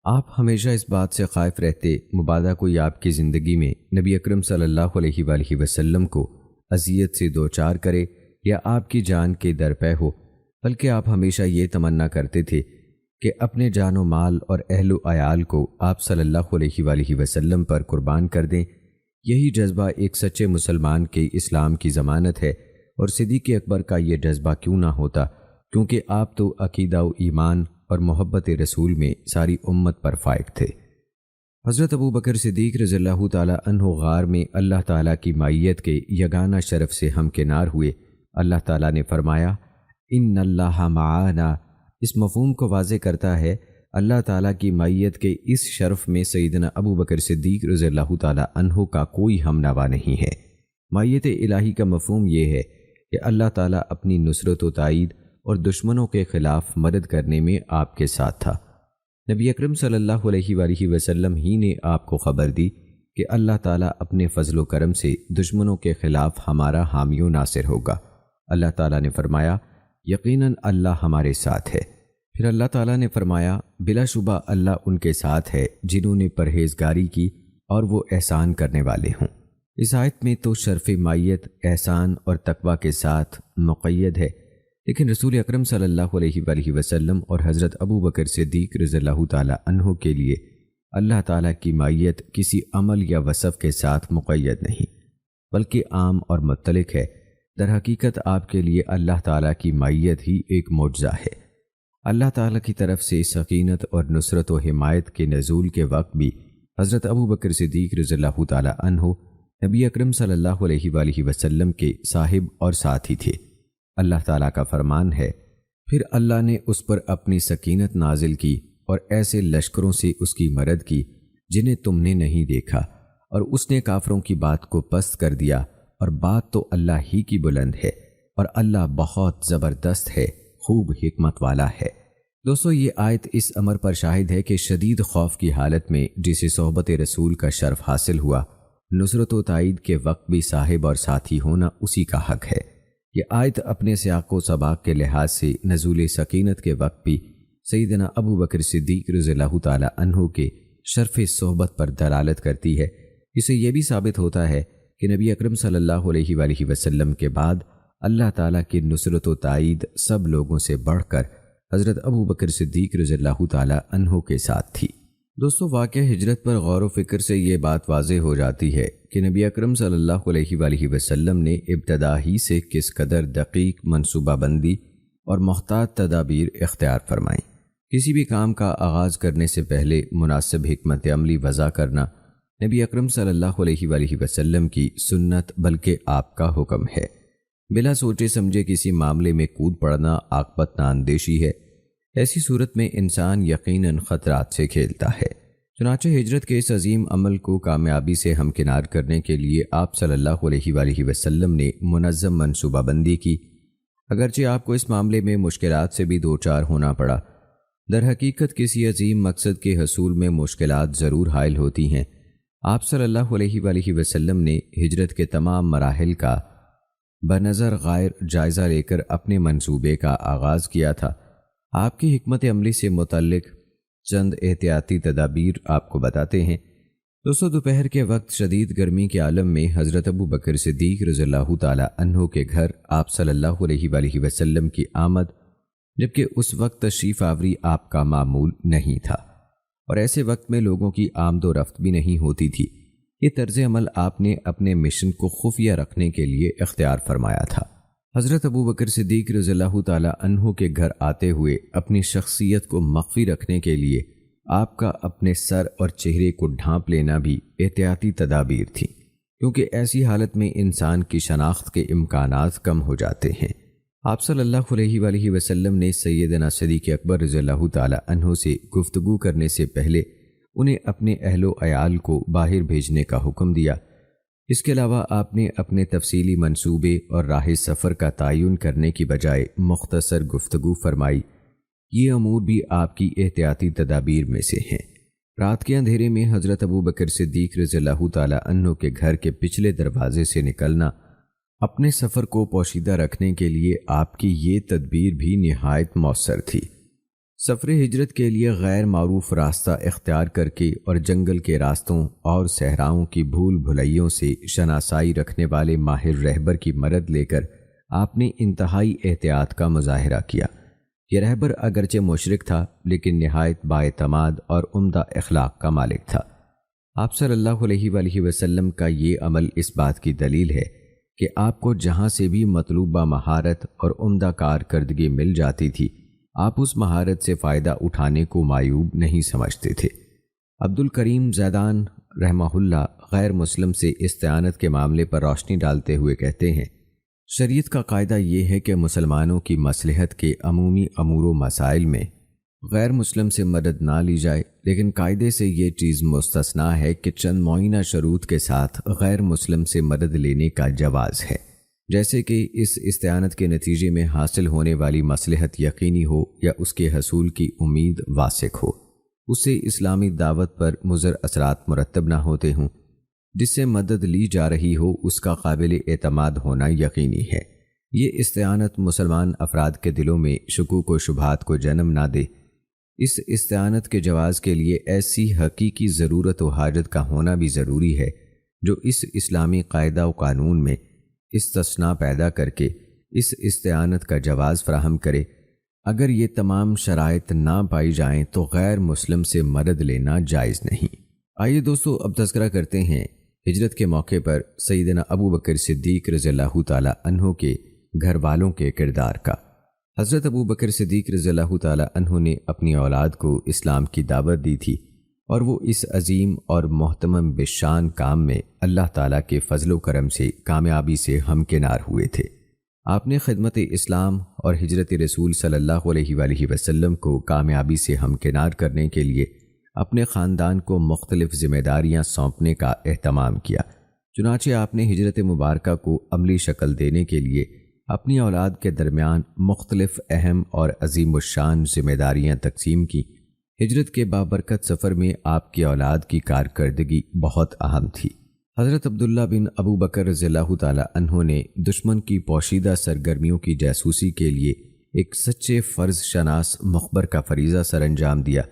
آپ ہمیشہ اس بات سے خائف رہتے مبادا کوئی آپ کی زندگی میں نبی اکرم صلی اللہ علیہ وآلہ وسلم کو اذیت سے دوچار کرے یا آپ کی جان کے درپے ہو، بلکہ آپ ہمیشہ یہ تمنا کرتے تھے کہ اپنے جان و مال اور اہل و عیال کو آپ صلی اللہ علیہ وآلہ وسلم پر قربان کر دیں۔ یہی جذبہ ایک سچے مسلمان کے اسلام کی ضمانت ہے، اور صدیق اکبر کا یہ جذبہ کیوں نہ ہوتا، کیونکہ آپ تو عقیدہ و ایمان اور محبت رسول میں ساری امت پر فائق تھے۔ حضرت ابو بکر صدیق رضی اللہ تعالی عنہ غار میں اللہ تعالیٰ کی معیت کے یگانہ شرف سے ہمکنار ہوئے۔ اللہ تعالیٰ نے فرمایا، ان اللہ معانا، اس مفہوم کو واضح کرتا ہے اللہ تعالیٰ کی معیت کے اس شرف میں سیدنا ابو بکر صدیق رضی اللہ تعالی عنہ کا کوئی ہم نوا نہیں ہے۔ معیت الہی کا مفہوم یہ ہے کہ اللہ تعالیٰ اپنی نصرت و تائید اور دشمنوں کے خلاف مدد کرنے میں آپ کے ساتھ تھا۔ نبی اکرم صلی اللہ علیہ وآلہ وسلم ہی نے آپ کو خبر دی کہ اللہ تعالیٰ اپنے فضل و کرم سے دشمنوں کے خلاف ہمارا حامی و ناصر ہوگا۔ اللہ تعالیٰ نے فرمایا، یقیناً اللہ ہمارے ساتھ ہے۔ پھر اللہ تعالیٰ نے فرمایا، بلا شبہ اللہ ان کے ساتھ ہے جنہوں نے پرہیزگاری کی اور وہ احسان کرنے والے ہوں۔ اس آیت میں تو شرف معیت احسان اور تقوی کے ساتھ مقید ہے، لیکن رسول اکرم صلی اللہ علیہ وآلہ وسلم اور حضرت ابو بکر صدیق رضی اللہ تعالی عنہ کے لیے اللہ تعالیٰ کی معیت کسی عمل یا وصف کے ساتھ مقید نہیں، بلکہ عام اور مطلق ہے۔ در حقیقت آپ کے لیے اللہ تعالیٰ کی معیت ہی ایک معجزہ ہے۔ اللہ تعالیٰ کی طرف سے سکینت اور نصرت و حمایت کے نزول کے وقت بھی حضرت ابو بکر صدیق رضی اللہ تعالی عنہ نبی اکرم صلی اللہ علیہ وآلہ وسلم کے صاحب اور ساتھی تھے۔ اللہ تعالیٰ کا فرمان ہے، پھر اللہ نے اس پر اپنی سکینت نازل کی اور ایسے لشکروں سے اس کی مدد کی جنہیں تم نے نہیں دیکھا، اور اس نے کافروں کی بات کو پست کر دیا، اور بات تو اللہ ہی کی بلند ہے، اور اللہ بہت زبردست ہے، خوب حکمت والا ہے۔ دوستو، یہ آیت اس امر پر شاہد ہے کہ شدید خوف کی حالت میں جسے صحبت رسول کا شرف حاصل ہوا، نصرت و تائید کے وقت بھی صاحب اور ساتھی ہونا اسی کا حق ہے۔ یہ آیت اپنے سیاق و سباق کے لحاظ سے نزول سکینت کے وقت بھی سیدنا ابو بکر صدیق رضی اللہ تعالی عنہ کے شرف صحبت پر دلالت کرتی ہے۔ اسے یہ بھی ثابت ہوتا ہے کہ نبی اکرم صلی اللہ علیہ وآلہ وسلم کے بعد اللہ تعالیٰ کی نصرت و تائید سب لوگوں سے بڑھ کر حضرت ابو بکر صدیق رضی اللہ تعالی عنہ کے ساتھ تھی۔ دوستو، واقعہ ہجرت پر غور و فکر سے یہ بات واضح ہو جاتی ہے کہ نبی اکرم صلی اللہ علیہ وآلہ وسلم نے ابتدا ہی سے کس قدر دقیق منصوبہ بندی اور محتاط تدابیر اختیار فرمائیں۔ کسی بھی کام کا آغاز کرنے سے پہلے مناسب حکمت عملی وضع کرنا نبی اکرم صلی اللہ علیہ وآلہ وسلم کی سنت بلکہ آپ کا حکم ہے۔ بلا سوچے سمجھے کسی معاملے میں کود پڑنا عاقبت نااندیشی ہے۔ ایسی صورت میں انسان یقیناً خطرات سے کھیلتا ہے۔ چنانچہ ہجرت کے اس عظیم عمل کو کامیابی سے ہمکنار کرنے کے لیے آپ صلی اللہ علیہ وآلہ وسلم نے منظم منصوبہ بندی کی۔ اگرچہ آپ کو اس معاملے میں مشکلات سے بھی دوچار ہونا پڑا، در حقیقت کسی عظیم مقصد کے حصول میں مشکلات ضرور حائل ہوتی ہیں۔ آپ صلی اللہ علیہ وآلہ وسلم نے ہجرت کے تمام مراحل کا بنظر غائر جائزہ لے کر اپنے منصوبے کا آغاز کیا تھا۔ آپ کی حکمت عملی سے متعلق چند احتیاطی تدابیر آپ کو بتاتے ہیں۔ دوستو، دوپہر کے وقت شدید گرمی کے عالم میں حضرت ابو بکر صدیق رضی اللہ تعالیٰ عنہ کے گھر آپ صلی اللہ علیہ وآلہ وسلم کی آمد، جبکہ اس وقت تشریف آوری آپ کا معمول نہیں تھا اور ایسے وقت میں لوگوں کی آمد و رفت بھی نہیں ہوتی تھی، یہ طرز عمل آپ نے اپنے مشن کو خفیہ رکھنے کے لیے اختیار فرمایا تھا۔ حضرت ابو بکر صدیق رضی اللہ تعالیٰ عنہ کے گھر آتے ہوئے اپنی شخصیت کو مخفی رکھنے کے لیے آپ کا اپنے سر اور چہرے کو ڈھانپ لینا بھی احتیاطی تدابیر تھی، کیونکہ ایسی حالت میں انسان کی شناخت کے امکانات کم ہو جاتے ہیں۔ آپ صلی اللہ علیہ وآلہ وسلم نے سیدنا صدیق اکبر رضی اللہ تعالیٰ عنہ سے گفتگو کرنے سے پہلے انہیں اپنے اہل و عیال کو باہر بھیجنے کا حکم دیا۔ اس کے علاوہ آپ نے اپنے تفصیلی منصوبے اور راہ سفر کا تعین کرنے کی بجائے مختصر گفتگو فرمائی۔ یہ امور بھی آپ کی احتیاطی تدابیر میں سے ہیں۔ رات کے اندھیرے میں حضرت ابو بکر صدیق رضی اللہ تعالیٰ عنہ کے گھر کے پچھلے دروازے سے نکلنا اپنے سفر کو پوشیدہ رکھنے کے لیے آپ کی یہ تدبیر بھی نہایت مؤثر تھی۔ سفر ہجرت کے لیے غیر معروف راستہ اختیار کر کے اور جنگل کے راستوں اور صحراؤں کی بھول بھلائیوں سے شناسائی رکھنے والے ماہر رہبر کی مدد لے کر آپ نے انتہائی احتیاط کا مظاہرہ کیا۔ یہ رہبر اگرچہ مشرک تھا لیکن نہایت بااعتماد اور عمدہ اخلاق کا مالک تھا۔ آپ صلی اللہ علیہ وآلہ وسلم کا یہ عمل اس بات کی دلیل ہے کہ آپ کو جہاں سے بھی مطلوبہ مہارت اور عمدہ کارکردگی مل جاتی تھی، آپ اس مہارت سے فائدہ اٹھانے کو معیوب نہیں سمجھتے تھے۔ عبد الکریم زیدان رحمہ اللہ غیر مسلم سے استعانت کے معاملے پر روشنی ڈالتے ہوئے کہتے ہیں، شریعت کا قاعدہ یہ ہے کہ مسلمانوں کی مصلحت کے عمومی امور و مسائل میں غیر مسلم سے مدد نہ لی جائے، لیکن قاعدے سے یہ چیز مستثنیٰ ہے کہ چند معینہ شروط کے ساتھ غیر مسلم سے مدد لینے کا جواز ہے، جیسے کہ اس استعانت کے نتیجے میں حاصل ہونے والی مصلحت یقینی ہو یا اس کے حصول کی امید واسق ہو، اس سے اسلامی دعوت پر مضر اثرات مرتب نہ ہوتے ہوں، جس سے مدد لی جا رہی ہو اس کا قابل اعتماد ہونا یقینی ہے۔ یہ استعانت مسلمان افراد کے دلوں میں شکوک و شبہات کو جنم نہ دے۔ اس استعانت کے جواز کے لیے ایسی حقیقی ضرورت و حاجت کا ہونا بھی ضروری ہے جو اس اسلامی قاعدہ و قانون میں استثناء پیدا کر کے اس استعانت کا جواز فراہم کرے۔ اگر یہ تمام شرائط نہ پائی جائیں تو غیر مسلم سے مدد لینا جائز نہیں۔ آئیے دوستو اب تذکرہ کرتے ہیں ہجرت کے موقع پر سیدنا ابو بکر صدیق رضی اللہ تعالیٰ عنہ کے گھر والوں کے کردار کا۔ حضرت ابو بکر صدیق رضی اللہ تعالیٰ عنہ نے اپنی اولاد کو اسلام کی دعوت دی تھی اور وہ اس عظیم اور محتمم بشان کام میں اللہ تعالیٰ کے فضل و کرم سے کامیابی سے ہمکنار ہوئے تھے۔ آپ نے خدمت اسلام اور ہجرت رسول صلی اللہ علیہ وآلہ وسلم کو کامیابی سے ہمکنار کرنے کے لیے اپنے خاندان کو مختلف ذمہ داریاں سونپنے کا اہتمام کیا۔ چنانچہ آپ نے ہجرت مبارکہ کو عملی شکل دینے کے لیے اپنی اولاد کے درمیان مختلف اہم اور عظیم الشان ذمہ داریاں تقسیم کی۔ ہجرت کے بابرکت سفر میں آپ کی اولاد کی کارکردگی بہت اہم تھی۔ حضرت عبداللہ بن ابو بکر رضی اللہ تعالیٰ عنہ نے دشمن کی پوشیدہ سرگرمیوں کی جاسوسی کے لیے ایک سچے فرض شناس مخبر کا فریضہ سر انجام دیا۔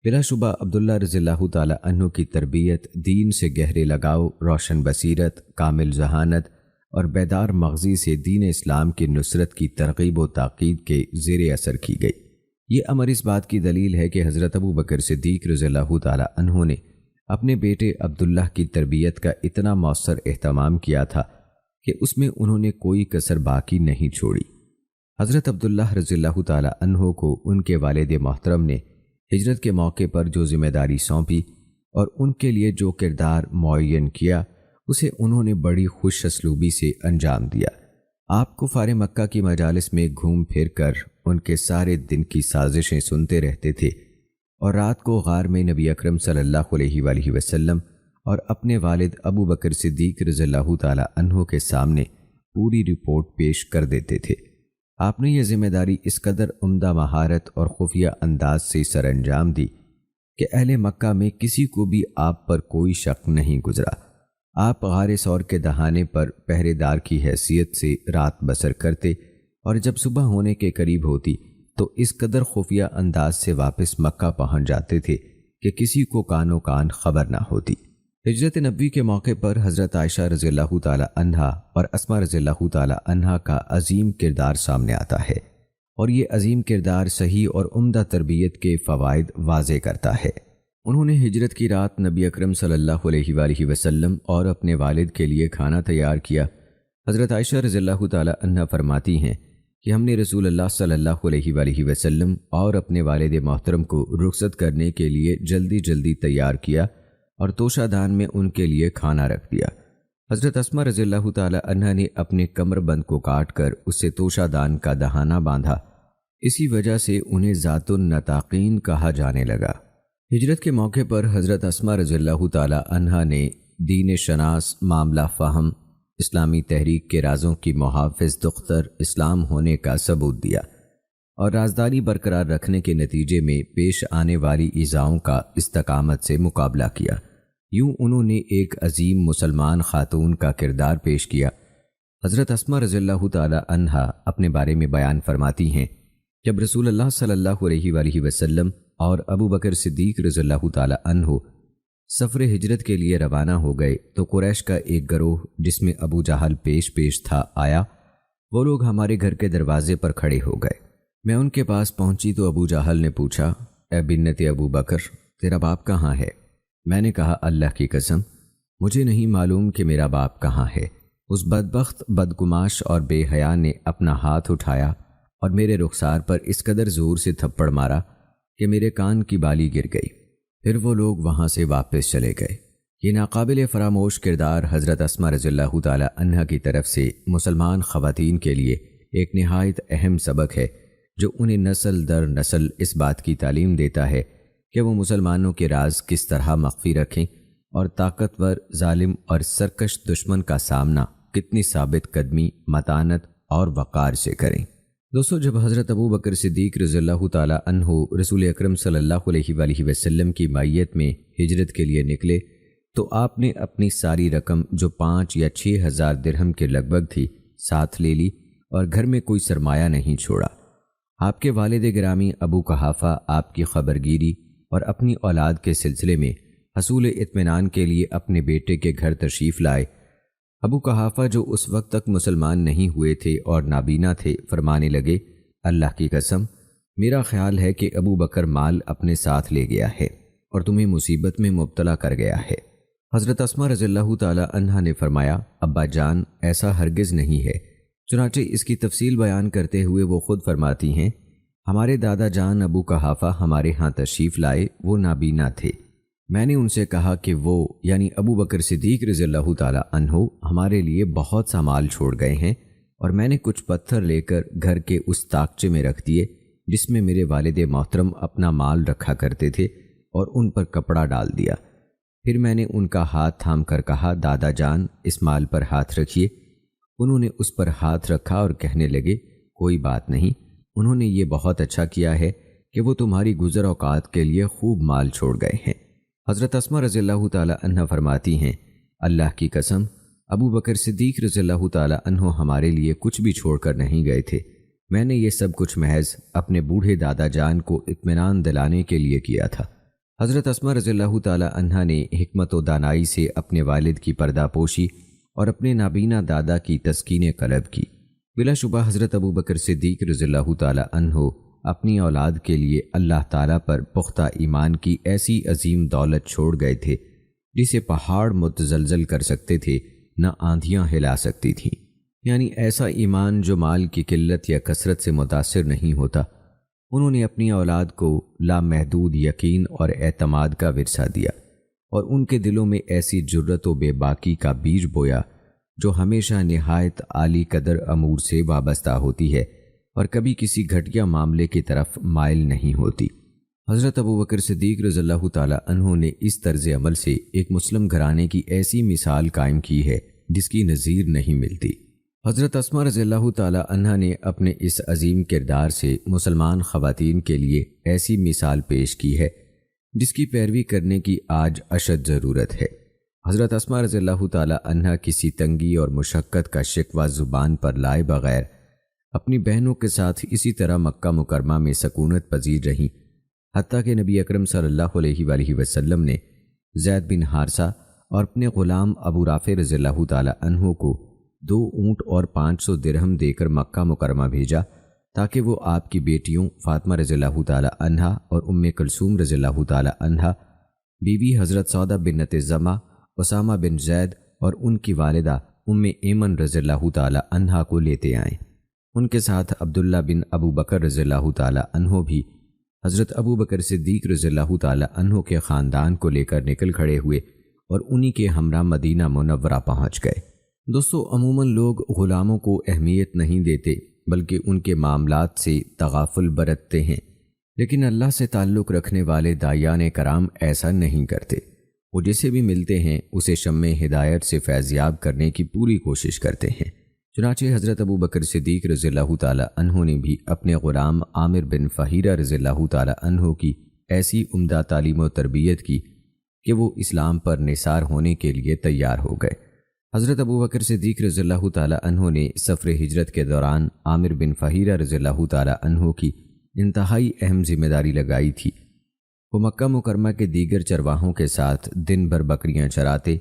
بلا شبہ عبداللہ رضی اللہ تعالیٰ عنہ کی تربیت دین سے گہرے لگاؤ، روشن بصیرت، کامل ذہانت اور بیدار مغزی سے دین اسلام کی نصرت کی ترغیب و تاکید کے زیر اثر کی گئی۔ یہ امر اس بات کی دلیل ہے کہ حضرت ابو بکر صدیق رضی اللہ تعالیٰ عنہ نے اپنے بیٹے عبداللہ کی تربیت کا اتنا مؤثر اہتمام کیا تھا کہ اس میں انہوں نے کوئی کسر باقی نہیں چھوڑی۔ حضرت عبداللہ رضی اللہ تعالی عنہ کو ان کے والد محترم نے ہجرت کے موقع پر جو ذمہ داری سونپی اور ان کے لیے جو کردار معین کیا اسے انہوں نے بڑی خوش اسلوبی سے انجام دیا۔ آپ کفار مکہ کی مجالس میں گھوم پھر کر ان کے سارے دن کی سازشیں سنتے رہتے تھے اور رات کو غار میں نبی اکرم صلی اللہ علیہ وآلہ وسلم اور اپنے والد ابو بکر صدیق رضی اللہ تعالی عنہ کے سامنے پوری رپورٹ پیش کر دیتے تھے۔ آپ نے یہ ذمہ داری اس قدر عمدہ مہارت اور خفیہ انداز سے سر انجام دی کہ اہل مکہ میں کسی کو بھی آپ پر کوئی شک نہیں گزرا۔ آپ غار ثور کے دہانے پر پہرے دار کی حیثیت سے رات بسر کرتے اور جب صبح ہونے کے قریب ہوتی تو اس قدر خفیہ انداز سے واپس مکہ پہنچ جاتے تھے کہ کسی کو کانوں کان خبر نہ ہوتی۔ ہجرت نبوی کے موقع پر حضرت عائشہ رضی اللہ تعالی عنہا اور اسماء رضی اللہ تعالی عنہا کا عظیم کردار سامنے آتا ہے، اور یہ عظیم کردار صحیح اور عمدہ تربیت کے فوائد واضح کرتا ہے۔ انہوں نے ہجرت کی رات نبی اکرم صلی اللہ علیہ وآلہ وسلم اور اپنے والد کے لیے کھانا تیار کیا۔ حضرت عائشہ رضی اللہ تعالی عنہا فرماتی ہیں کہ ہم نے رسول اللہ صلی اللہ علیہ وآلہ وسلم اور اپنے والد محترم کو رخصت کرنے کے لیے جلدی جلدی تیار کیا اور توشہ دان میں ان کے لیے کھانا رکھ دیا۔ حضرت اسماء رضی اللہ تعالی عنہا نے اپنے کمر بند کو کاٹ کر اس سے توشہ دان کا دہانہ باندھا، اسی وجہ سے انہیں ذات النطاقین کہا جانے لگا۔ ہجرت کے موقع پر حضرت اسماء رضی اللہ تعالی عنہا نے دین شناس، معاملہ فہم، اسلامی تحریک کے رازوں کی محافظ دختر اسلام ہونے کا ثبوت دیا اور رازداری برقرار رکھنے کے نتیجے میں پیش آنے والی ایذاؤں کا استقامت سے مقابلہ کیا۔ یوں انہوں نے ایک عظیم مسلمان خاتون کا کردار پیش کیا۔ حضرت اسماء رضی اللہ تعالی عنہا اپنے بارے میں بیان فرماتی ہیں، جب رسول اللہ صلی اللہ علیہ وآلہ وسلم اور ابو بکر صدیق رضی اللہ تعالی عنہ سفر ہجرت کے لیے روانہ ہو گئے تو قریش کا ایک گروہ جس میں ابو جہل پیش تھا آیا۔ وہ لوگ ہمارے گھر کے دروازے پر کھڑے ہو گئے۔ میں ان کے پاس پہنچی تو ابو جہل نے پوچھا، اے بنت ابو بکر، تیرا باپ کہاں ہے؟ میں نے کہا، اللہ کی قسم مجھے نہیں معلوم کہ میرا باپ کہاں ہے۔ اس بدبخت، بدگماش اور بے حیا نے اپنا ہاتھ اٹھایا اور میرے رخسار پر اس قدر زور سے تھپڑ مارا کہ میرے کان کی بالی گر گئی۔ پھر وہ لوگ وہاں سے واپس چلے گئے۔ یہ ناقابل فراموش کردار حضرت اسماء رضی اللہ تعالی عنہا کی طرف سے مسلمان خواتین کے لیے ایک نہایت اہم سبق ہے، جو انہیں نسل در نسل اس بات کی تعلیم دیتا ہے کہ وہ مسلمانوں کے راز کس طرح مخفی رکھیں اور طاقتور، ظالم اور سرکش دشمن کا سامنا کتنی ثابت قدمی، متانت اور وقار سے کریں۔ دوستو، جب حضرت ابو بکر صدیق رضی اللہ تعالی عنہ رسول اکرم صلی اللہ علیہ وآلہ وسلم کی معیت میں ہجرت کے لیے نکلے تو آپ نے اپنی ساری رقم جو 5 یا 6 ہزار درہم کے لگ بھگ تھی ساتھ لے لی اور گھر میں کوئی سرمایہ نہیں چھوڑا۔ آپ کے والد گرامی ابو قحافہ آپ کی خبرگیری اور اپنی اولاد کے سلسلے میں حصول اطمینان کے لیے اپنے بیٹے کے گھر تشریف لائے۔ ابو قحافہ جو اس وقت تک مسلمان نہیں ہوئے تھے اور نابینا تھے، فرمانے لگے، اللہ کی قسم میرا خیال ہے کہ ابو بکر مال اپنے ساتھ لے گیا ہے اور تمہیں مصیبت میں مبتلا کر گیا ہے۔ حضرت اسماء رضی اللہ تعالی عنہا نے فرمایا، ابا جان ایسا ہرگز نہیں ہے۔ چنانچہ اس کی تفصیل بیان کرتے ہوئے وہ خود فرماتی ہیں، ہمارے دادا جان ابو قحافہ ہمارے ہاں تشریف لائے، وہ نابینا تھے۔ میں نے ان سے کہا کہ وہ یعنی ابو بکر صدیق رضی اللہ تعالی عنہ ہمارے لیے بہت سا مال چھوڑ گئے ہیں، اور میں نے کچھ پتھر لے کر گھر کے اس طاقچے میں رکھ دیے جس میں میرے والد محترم اپنا مال رکھا کرتے تھے، اور ان پر کپڑا ڈال دیا۔ پھر میں نے ان کا ہاتھ تھام کر کہا، دادا جان اس مال پر ہاتھ رکھیے۔ انہوں نے اس پر ہاتھ رکھا اور کہنے لگے، کوئی بات نہیں، انہوں نے یہ بہت اچھا کیا ہے کہ وہ تمہاری گزر اوقات کے لیے خوب مال چھوڑ گئے ہیں۔ حضرت اسماء رضی اللہ تعالی عنہ فرماتی ہیں، اللہ کی قسم ابو بکر صدیق رضی اللہ تعالی عنہ ہمارے لیے کچھ بھی چھوڑ کر نہیں گئے تھے۔ میں نے یہ سب کچھ محض اپنے بوڑھے دادا جان کو اطمینان دلانے کے لیے کیا تھا۔ حضرت اسماء رضی اللہ تعالی عنہ نے حکمت و دانائی سے اپنے والد کی پردہ پوشی اور اپنے نابینا دادا کی تسکین قلب کی۔ بلا شبہ حضرت ابو بکر صدیق رضی اللہ تعالی عنہ اپنی اولاد کے لیے اللہ تعالیٰ پر پختہ ایمان کی ایسی عظیم دولت چھوڑ گئے تھے جسے پہاڑ متزلزل کر سکتے تھے، نہ آندھیاں ہلا سکتی تھیں۔ یعنی ایسا ایمان جو مال کی قلت یا کثرت سے متاثر نہیں ہوتا۔ انہوں نے اپنی اولاد کو لامحدود یقین اور اعتماد کا ورثہ دیا اور ان کے دلوں میں ایسی جرت و بے باکی کا بیج بویا جو ہمیشہ نہایت عالی قدر امور سے وابستہ ہوتی ہے اور کبھی کسی گھٹیا معاملے کی طرف مائل نہیں ہوتی۔ حضرت ابوبکر صدیق رضی اللہ تعالیٰ عنہ نے اس طرز عمل سے ایک مسلم گھرانے کی ایسی مثال قائم کی ہے جس کی نظیر نہیں ملتی۔ حضرت اسماء رضی اللہ تعالیٰ عنہ نے اپنے اس عظیم کردار سے مسلمان خواتین کے لیے ایسی مثال پیش کی ہے جس کی پیروی کرنے کی آج اشد ضرورت ہے۔ حضرت اسماء رضی اللہ تعالیٰ عنہ کسی تنگی اور مشقت کا شکوہ زبان پر لائے بغیر اپنی بہنوں کے ساتھ اسی طرح مکہ مکرمہ میں سکونت پذیر رہیں، حتیٰ کہ نبی اکرم صلی اللہ علیہ وآلہ وسلم نے زید بن حارثہ اور اپنے غلام ابو رافع رضی اللہ تعالیٰ عنہ کو 2 اونٹ اور 500 درہم دے کر مکہ مکرمہ بھیجا تاکہ وہ آپ کی بیٹیوں فاطمہ رضی اللہ تعالیٰ عنہا اور ام کلثوم رضی اللہ تعالیٰ عنہا، بیوی حضرت سودہ بنت زمع، اسامہ بن زید اور ان کی والدہ ام ایمن رضی اللہ تعالیٰ عنہا کو لیتے آئیں۔ ان کے ساتھ عبداللہ بن ابو بکر رضی اللہ تعالیٰ عنہ بھی حضرت ابو بکر صدیق رضی اللہ تعالیٰ عنہ کے خاندان کو لے کر نکل کھڑے ہوئے اور انہی کے ہمراہ مدینہ منورہ پہنچ گئے۔ دوستو، عموماً لوگ غلاموں کو اہمیت نہیں دیتے بلکہ ان کے معاملات سے تغافل برتتے ہیں، لیکن اللہ سے تعلق رکھنے والے داعیان کرام ایسا نہیں کرتے۔ وہ جسے بھی ملتے ہیں اسے شمع ہدایت سے فیضیاب کرنے کی پوری کوشش کرتے ہیں۔ چنانچہ حضرت ابو بکر صدیق رضی اللہ تعالیٰ عنہ نے بھی اپنے غلام عامر بن فہیرہ رضی اللہ تعالیٰ عنہ کی ایسی عمدہ تعلیم و تربیت کی کہ وہ اسلام پر نثار ہونے کے لیے تیار ہو گئے۔ حضرت ابو بکر صدیق رضی اللہ تعالیٰ عنہ نے سفر ہجرت کے دوران عامر بن فہیرہ رضی اللہ تعالیٰ عنہ کی انتہائی اہم ذمہ داری لگائی تھی۔ وہ مکہ مکرمہ کے دیگر چرواہوں کے ساتھ دن بھر بکریاں چراتے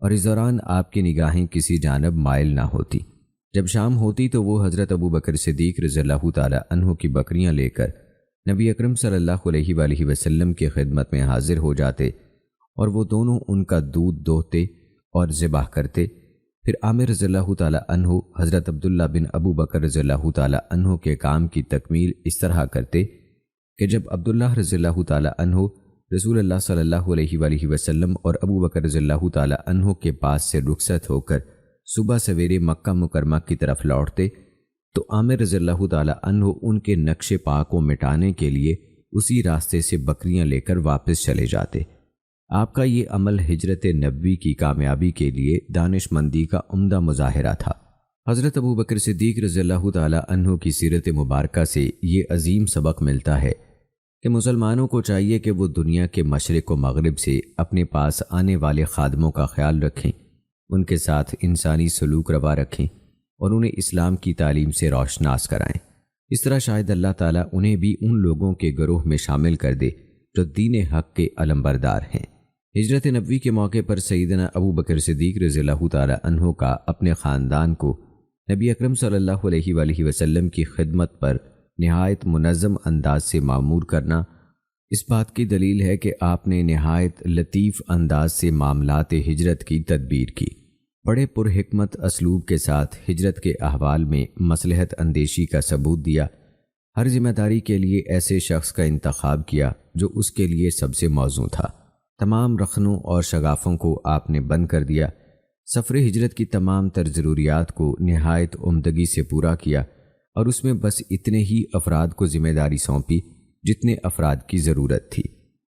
اور اس دوران آپ کی نگاہیں کسی جانب مائل نہ ہوتی۔ جب شام ہوتی تو وہ حضرت ابو بکر صدیق رضی اللہ تعالیٰ عنہ کی بکریاں لے کر نبی اکرم صلی اللہ علیہ وآلہ وسلم کی خدمت میں حاضر ہو جاتے اور وہ دونوں ان کا دودھ دوہتے اور ذبح کرتے۔ پھر عامر رضی اللہ تعالیٰ عنہ حضرت عبداللہ بن ابو بکر رضی اللہ تعالیٰ عنہ کے کام کی تکمیل اس طرح کرتے کہ جب عبداللہ رضی اللہ تعالیٰ عنہ رسول اللہ صلی اللہ علیہ وآلہ وسلم اور ابو بکر رضی اللہ تعالیٰ عنہ کے پاس سے رخصت ہو کر صبح سویرے مکہ مکرمہ کی طرف لوٹتے تو عامر رضی اللہ تعالیٰ عنہ ان کے نقش پا کو مٹانے کے لیے اسی راستے سے بکریاں لے کر واپس چلے جاتے۔ آپ کا یہ عمل ہجرت نبوی کی کامیابی کے لیے دانش مندی کا عمدہ مظاہرہ تھا۔ حضرت ابو بکر صدیق رضی اللہ تعالیٰ عنہ کی سیرت مبارکہ سے یہ عظیم سبق ملتا ہے کہ مسلمانوں کو چاہیے کہ وہ دنیا کے مشرق و مغرب سے اپنے پاس آنے والے خادموں کا خیال رکھیں، ان کے ساتھ انسانی سلوک روا رکھیں اور انہیں اسلام کی تعلیم سے روشناس کرائیں۔ اس طرح شاید اللہ تعالیٰ انہیں بھی ان لوگوں کے گروہ میں شامل کر دے جو دین حق کے علمبردار ہیں۔ ہجرت نبوی کے موقع پر سیدنا ابو بکر صدیق رضی اللہ تعالیٰ عنہ کا اپنے خاندان کو نبی اکرم صلی اللہ علیہ وآلہ وسلم کی خدمت پر نہایت منظم انداز سے معمور کرنا اس بات کی دلیل ہے کہ آپ نے نہایت لطیف انداز سے معاملات ہجرت کی تدبیر کی، بڑے پرحکمت اسلوب کے ساتھ ہجرت کے احوال میں مصلحت اندیشی کا ثبوت دیا، ہر ذمہ داری کے لیے ایسے شخص کا انتخاب کیا جو اس کے لیے سب سے موزوں تھا، تمام رخنوں اور شگافوں کو آپ نے بند کر دیا، سفر ہجرت کی تمام تر ضروریات کو نہایت عمدگی سے پورا کیا اور اس میں بس اتنے ہی افراد کو ذمہ داری سونپی جتنے افراد کی ضرورت تھی،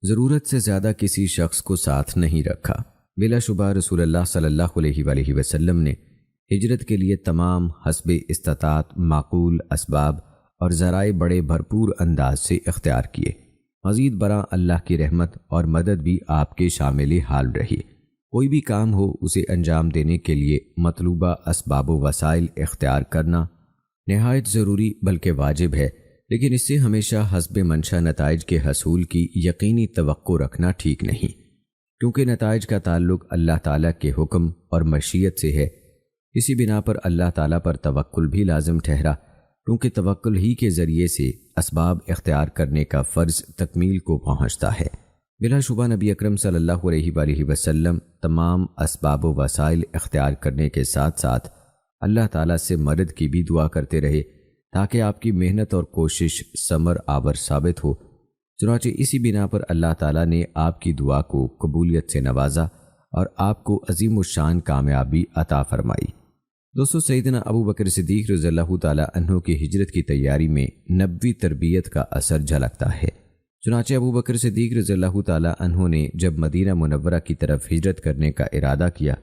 ضرورت سے زیادہ کسی شخص کو ساتھ نہیں رکھا۔ بلا شبہ رسول اللہ صلی اللہ علیہ وآلہ وسلم نے ہجرت کے لیے تمام حسب استطاعت معقول اسباب اور ذرائع بڑے بھرپور انداز سے اختیار کیے۔ مزید برآں اللہ کی رحمت اور مدد بھی آپ کے شامل حال رہی۔ کوئی بھی کام ہو اسے انجام دینے کے لیے مطلوبہ اسباب و وسائل اختیار کرنا نہایت ضروری بلکہ واجب ہے، لیکن اس سے ہمیشہ حسب منشا نتائج کے حصول کی یقینی توقع رکھنا ٹھیک نہیں، کیونکہ نتائج کا تعلق اللہ تعالیٰ کے حکم اور مشیت سے ہے۔ اسی بنا پر اللہ تعالیٰ پر توکل بھی لازم ٹھہرا، کیونکہ توکل ہی کے ذریعے سے اسباب اختیار کرنے کا فرض تکمیل کو پہنچتا ہے۔ بلا شبہ نبی اکرم صلی اللہ علیہ وآلہ وسلم تمام اسباب و وسائل اختیار کرنے کے ساتھ ساتھ اللہ تعالیٰ سے مدد کی بھی دعا کرتے رہے تاکہ آپ کی محنت اور کوشش ثمر آور ثابت ہو۔ چنانچہ اسی بنا پر اللہ تعالیٰ نے آپ کی دعا کو قبولیت سے نوازا اور آپ کو عظیم الشان کامیابی عطا فرمائی۔ دوستو، سیدنا ابو بکر صدیق رضی اللہ تعالیٰ عنہ کی ہجرت کی تیاری میں نبوی تربیت کا اثر جھلکتا ہے۔ چنانچہ ابو بکر صدیق رضی اللہ تعالیٰ عنہ نے جب مدینہ منورہ کی طرف ہجرت کرنے کا ارادہ کیا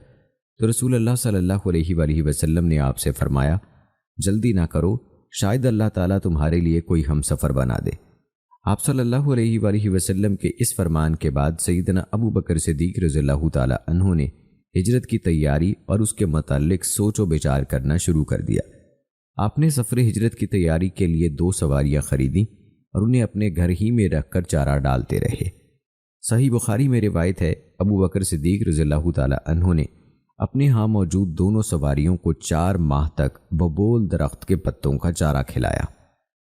تو رسول اللہ صلی اللہ علیہ وآلہ وسلم نے آپ سے فرمایا، جلدی نہ کرو، شاید اللہ تعالیٰ تمہارے لیے کوئی ہم سفر بنا دے۔ آپ صلی اللہ علیہ وآلہ وسلم کے اس فرمان کے بعد سیدنا ابو بکر صدیق رضی اللہ تعالیٰ عنہ نے ہجرت کی تیاری اور اس کے متعلق سوچ و بچار کرنا شروع کر دیا۔ آپ نے سفر ہجرت کی تیاری کے لیے 2 سواریاں خریدیں اور انہیں اپنے گھر ہی میں رکھ کر چارہ ڈالتے رہے۔ صحیح بخاری میں روایت ہے، ابو بکر صدیق رضی اللہ تعالیٰ عنہ نے اپنے ہاں موجود دونوں سواریوں کو 4 ماہ تک ببول درخت کے پتوں کا چارہ کھلایا۔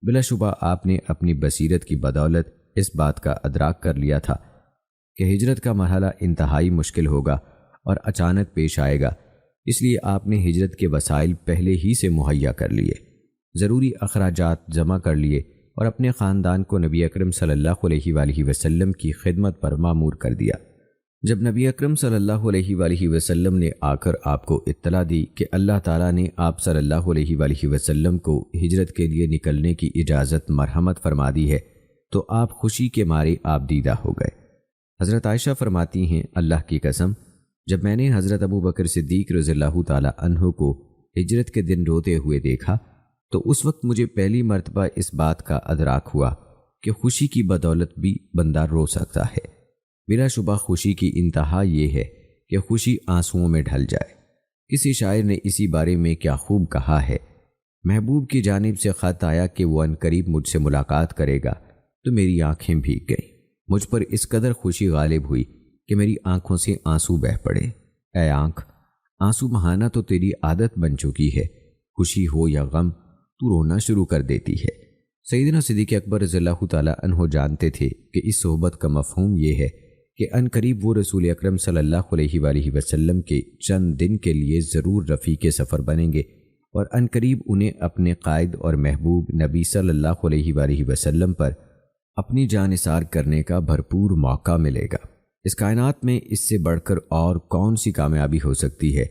بلا شبہ آپ نے اپنی بصیرت کی بدولت اس بات کا ادراک کر لیا تھا کہ ہجرت کا مرحلہ انتہائی مشکل ہوگا اور اچانک پیش آئے گا، اس لیے آپ نے ہجرت کے وسائل پہلے ہی سے مہیا کر لیے، ضروری اخراجات جمع کر لیے اور اپنے خاندان کو نبی اکرم صلی اللہ علیہ وآلہ وسلم کی خدمت پر مامور کر دیا۔ جب نبی اکرم صلی اللہ علیہ وآلہ وسلم نے آ کر آپ کو اطلاع دی کہ اللہ تعالیٰ نے آپ صلی اللہ علیہ وآلہ وسلم کو ہجرت کے لیے نکلنے کی اجازت مرحمت فرما دی ہے تو آپ خوشی کے مارے آپ دیدہ ہو گئے۔ حضرت عائشہ فرماتی ہیں، اللہ کی قسم، جب میں نے حضرت ابو بکر صدیق رضی اللہ تعالیٰ عنہ کو ہجرت کے دن روتے ہوئے دیکھا تو اس وقت مجھے پہلی مرتبہ اس بات کا ادراک ہوا کہ خوشی کی بدولت بھی بندہ رو سکتا ہے۔ بلا شبہ خوشی کی انتہا یہ ہے کہ خوشی آنسوؤں میں ڈھل جائے۔ کسی شاعر نے اسی بارے میں کیا خوب کہا ہے، محبوب کی جانب سے خط آیا کہ وہ عنقریب مجھ سے ملاقات کرے گا تو میری آنکھیں بھیگ گئیں، مجھ پر اس قدر خوشی غالب ہوئی کہ میری آنکھوں سے آنسو بہہ پڑے۔ اے آنکھ، آنسو بہانا تو تیری عادت بن چکی ہے، خوشی ہو یا غم تو رونا شروع کر دیتی ہے۔ سیدنا صدیق اکبر رضی اللہ تعالیٰ عنہ جانتے تھے کہ اس صحبت کا مفہوم یہ ہے کہ ان قریب وہ رسول اکرم صلی اللہ علیہ وآلہ وسلم کے چند دن کے لیے ضرور رفیق سفر بنیں گے اور ان قریب انہیں اپنے قائد اور محبوب نبی صلی اللہ علیہ وآلہ وسلم پر اپنی جان نثار کرنے کا بھرپور موقع ملے گا۔ اس کائنات میں اس سے بڑھ کر اور کون سی کامیابی ہو سکتی ہے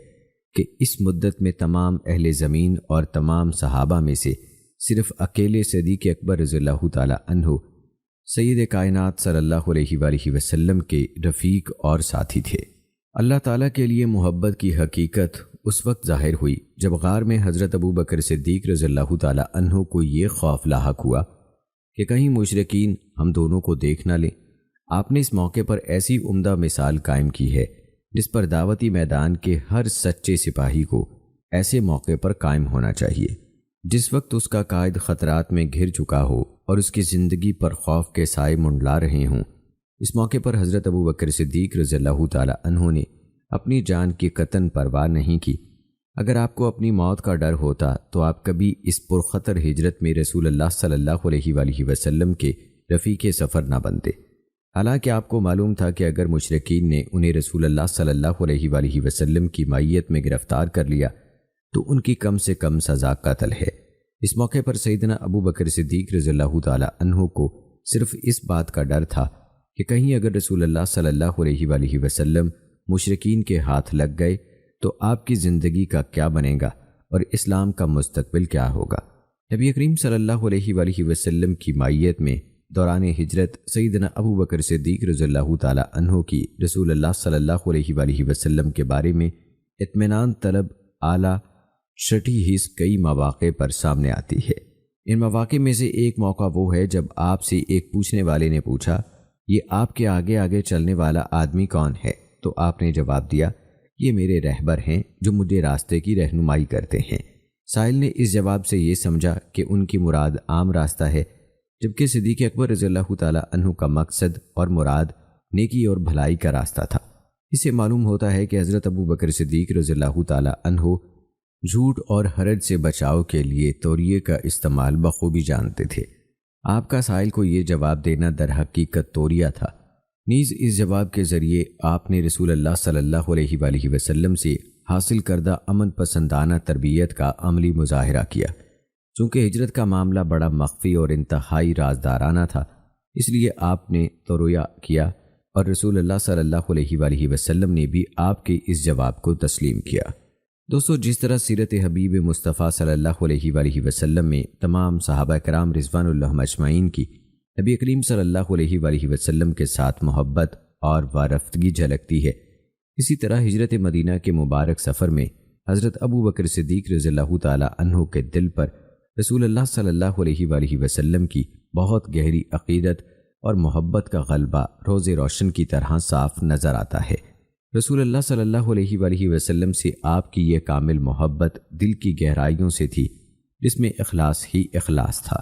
کہ اس مدت میں تمام اہل زمین اور تمام صحابہ میں سے صرف اکیلے صدیق اکبر رضی اللہ تعالیٰ عنہ سید کائنات صلی اللہ علیہ وآلہ وسلم کے رفیق اور ساتھی تھے۔ اللہ تعالیٰ کے لیے محبت کی حقیقت اس وقت ظاہر ہوئی جب غار میں حضرت ابو بکر صدیق رضی اللہ تعالیٰ عنہ کو یہ خوف لاحق ہوا کہ کہیں مشرکین ہم دونوں کو دیکھ نہ لیں۔ آپ نے اس موقع پر ایسی عمدہ مثال قائم کی ہے جس پر دعوتی میدان کے ہر سچے سپاہی کو ایسے موقع پر قائم ہونا چاہیے، جس وقت اس کا قائد خطرات میں گھر چکا ہو اور اس کی زندگی پر خوف کے سائے منڈلا رہے ہوں۔ اس موقع پر حضرت ابو بکر صدیق رضی اللہ تعالیٰ عنہ نے اپنی جان کی قطعاً پرواہ نہیں کی۔ اگر آپ کو اپنی موت کا ڈر ہوتا تو آپ کبھی اس پرخطر ہجرت میں رسول اللہ صلی اللہ علیہ وآلہ وسلم کے رفیق سفر نہ بنتے۔ حالانکہ آپ کو معلوم تھا کہ اگر مشرکین نے انہیں رسول اللہ صلی اللہ علیہ وآلہ وسلم کی معیت میں گرفتار کر لیا تو ان کی کم سے کم سزا قتل ہے۔ اس موقع پر سیدنا ابو بکر صدیق رضی اللہ تعالیٰ عنہ کو صرف اس بات کا ڈر تھا کہ کہیں اگر رسول اللہ صلی اللہ علیہ وآلہ وسلم مشرکین کے ہاتھ لگ گئے تو آپ کی زندگی کا کیا بنے گا اور اسلام کا مستقبل کیا ہوگا۔ نبی کریم صلی اللہ علیہ وآلہ وسلم کی معیت میں دوران ہجرت سیدنا ابو بکر صدیق رضی اللہ تعالیٰ عنہ کی رسول اللہ صلی اللہ علیہ وآلہ وسلم کے بارے میں اطمینان طلب اعلیٰ شٹی حس کئی مواقع پر سامنے آتی ہے۔ ان مواقع میں سے ایک موقع وہ ہے جب آپ سے ایک پوچھنے والے نے پوچھا، یہ آپ کے آگے آگے چلنے والا آدمی کون ہے؟ تو آپ نے جواب دیا، یہ میرے رہبر ہیں جو مجھے راستے کی رہنمائی کرتے ہیں۔ سائل نے اس جواب سے یہ سمجھا کہ ان کی مراد عام راستہ ہے، جبکہ صدیق اکبر رضی اللہ تعالیٰ عنہ کا مقصد اور مراد نیکی اور بھلائی کا راستہ تھا۔ اس سے معلوم ہوتا ہے کہ حضرت ابو بکر صدیق رضی اللہ تعالیٰ عنہ جھوٹ اور حرج سے بچاؤ کے لیے توریے کا استعمال بخوبی جانتے تھے۔ آپ کا سائل کو یہ جواب دینا در حقیقت توریہ تھا۔ نیز اس جواب کے ذریعے آپ نے رسول اللہ صلی اللہ علیہ وآلہ وسلم سے حاصل کردہ امن پسندانہ تربیت کا عملی مظاہرہ کیا۔ چونکہ ہجرت کا معاملہ بڑا مخفی اور انتہائی رازدارانہ تھا، اس لیے آپ نے ترویہ کیا اور رسول اللہ صلی اللہ علیہ وآلہ وسلم نے بھی آپ کے اس جواب کو تسلیم کیا۔ دوستو، جس طرح سیرت حبیب مصطفیٰ صلی اللہ علیہ وآلہ وسلم میں تمام صحابہ کرام رضوان اللہ اجمعین کی نبی کریم صلی اللہ علیہ وآلہ وسلم کے ساتھ محبت اور وارفتگی جھلکتی ہے، اسی طرح ہجرت مدینہ کے مبارک سفر میں حضرت ابو بکر صدیق رضی اللہ تعالی عنہ کے دل پر رسول اللہ صلی اللہ علیہ وآلہ وسلم کی بہت گہری عقیدت اور محبت کا غلبہ روز روشن کی طرح صاف نظر آتا ہے۔ رسول اللہ صلی اللہ علیہ وآلہ وسلم سے آپ کی یہ کامل محبت دل کی گہرائیوں سے تھی، جس میں اخلاص ہی اخلاص تھا۔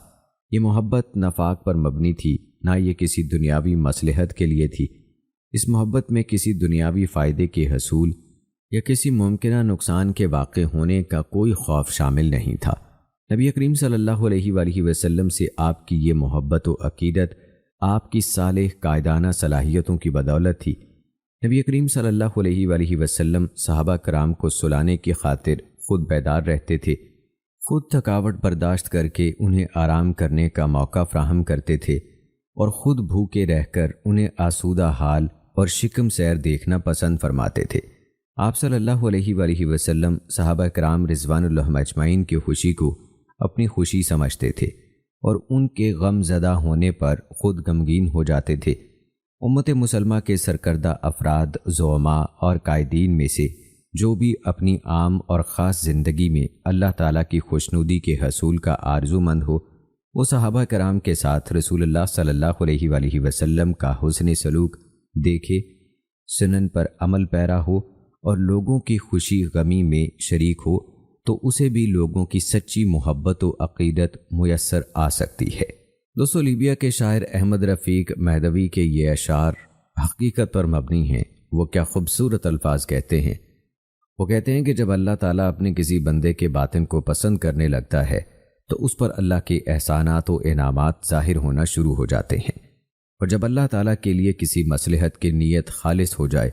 یہ محبت نفاق پر مبنی تھی، نہ یہ کسی دنیاوی مصلحت کے لیے تھی۔ اس محبت میں کسی دنیاوی فائدے کے حصول یا کسی ممکنہ نقصان کے واقع ہونے کا کوئی خوف شامل نہیں تھا۔ نبی کریم صلی اللہ علیہ وآلہ وسلم سے آپ کی یہ محبت و عقیدت آپ کی صالح قائدانہ صلاحیتوں کی بدولت تھی۔ نبی کریم صلی اللہ علیہ وآلہ وسلم صحابہ کرام کو سلانے کی خاطر خود بیدار رہتے تھے، خود تھکاوٹ برداشت کر کے انہیں آرام کرنے کا موقع فراہم کرتے تھے، اور خود بھوکے رہ کر انہیں آسودہ حال اور شکم سیر دیکھنا پسند فرماتے تھے۔ آپ صلی اللہ علیہ وآلہ وسلم صحابہ کرام رضوان اللہ اجمعین کی خوشی کو اپنی خوشی سمجھتے تھے اور ان کے غم زدہ ہونے پر خود غمگین ہو جاتے تھے۔ امت مسلمہ کے سرکردہ افراد، زعماء اور قائدین میں سے جو بھی اپنی عام اور خاص زندگی میں اللہ تعالیٰ کی خوشنودی کے حصول کا آرزو مند ہو، وہ صحابہ کرام کے ساتھ رسول اللہ صلی اللہ علیہ وآلہ وسلم کا حسن سلوک دیکھے، سنن پر عمل پیرا ہو اور لوگوں کی خوشی غمی میں شریک ہو، تو اسے بھی لوگوں کی سچی محبت و عقیدت میسر آ سکتی ہے۔ دوستو، لیبیا کے شاعر احمد رفیق مہدوی کے یہ اشعار حقیقت پر مبنی ہیں۔ وہ کیا خوبصورت الفاظ کہتے ہیں۔ وہ کہتے ہیں کہ جب اللہ تعالیٰ اپنے کسی بندے کے باطن کو پسند کرنے لگتا ہے تو اس پر اللہ کے احسانات و انعامات ظاہر ہونا شروع ہو جاتے ہیں، اور جب اللہ تعالیٰ کے لیے کسی مصلحت کی نیت خالص ہو جائے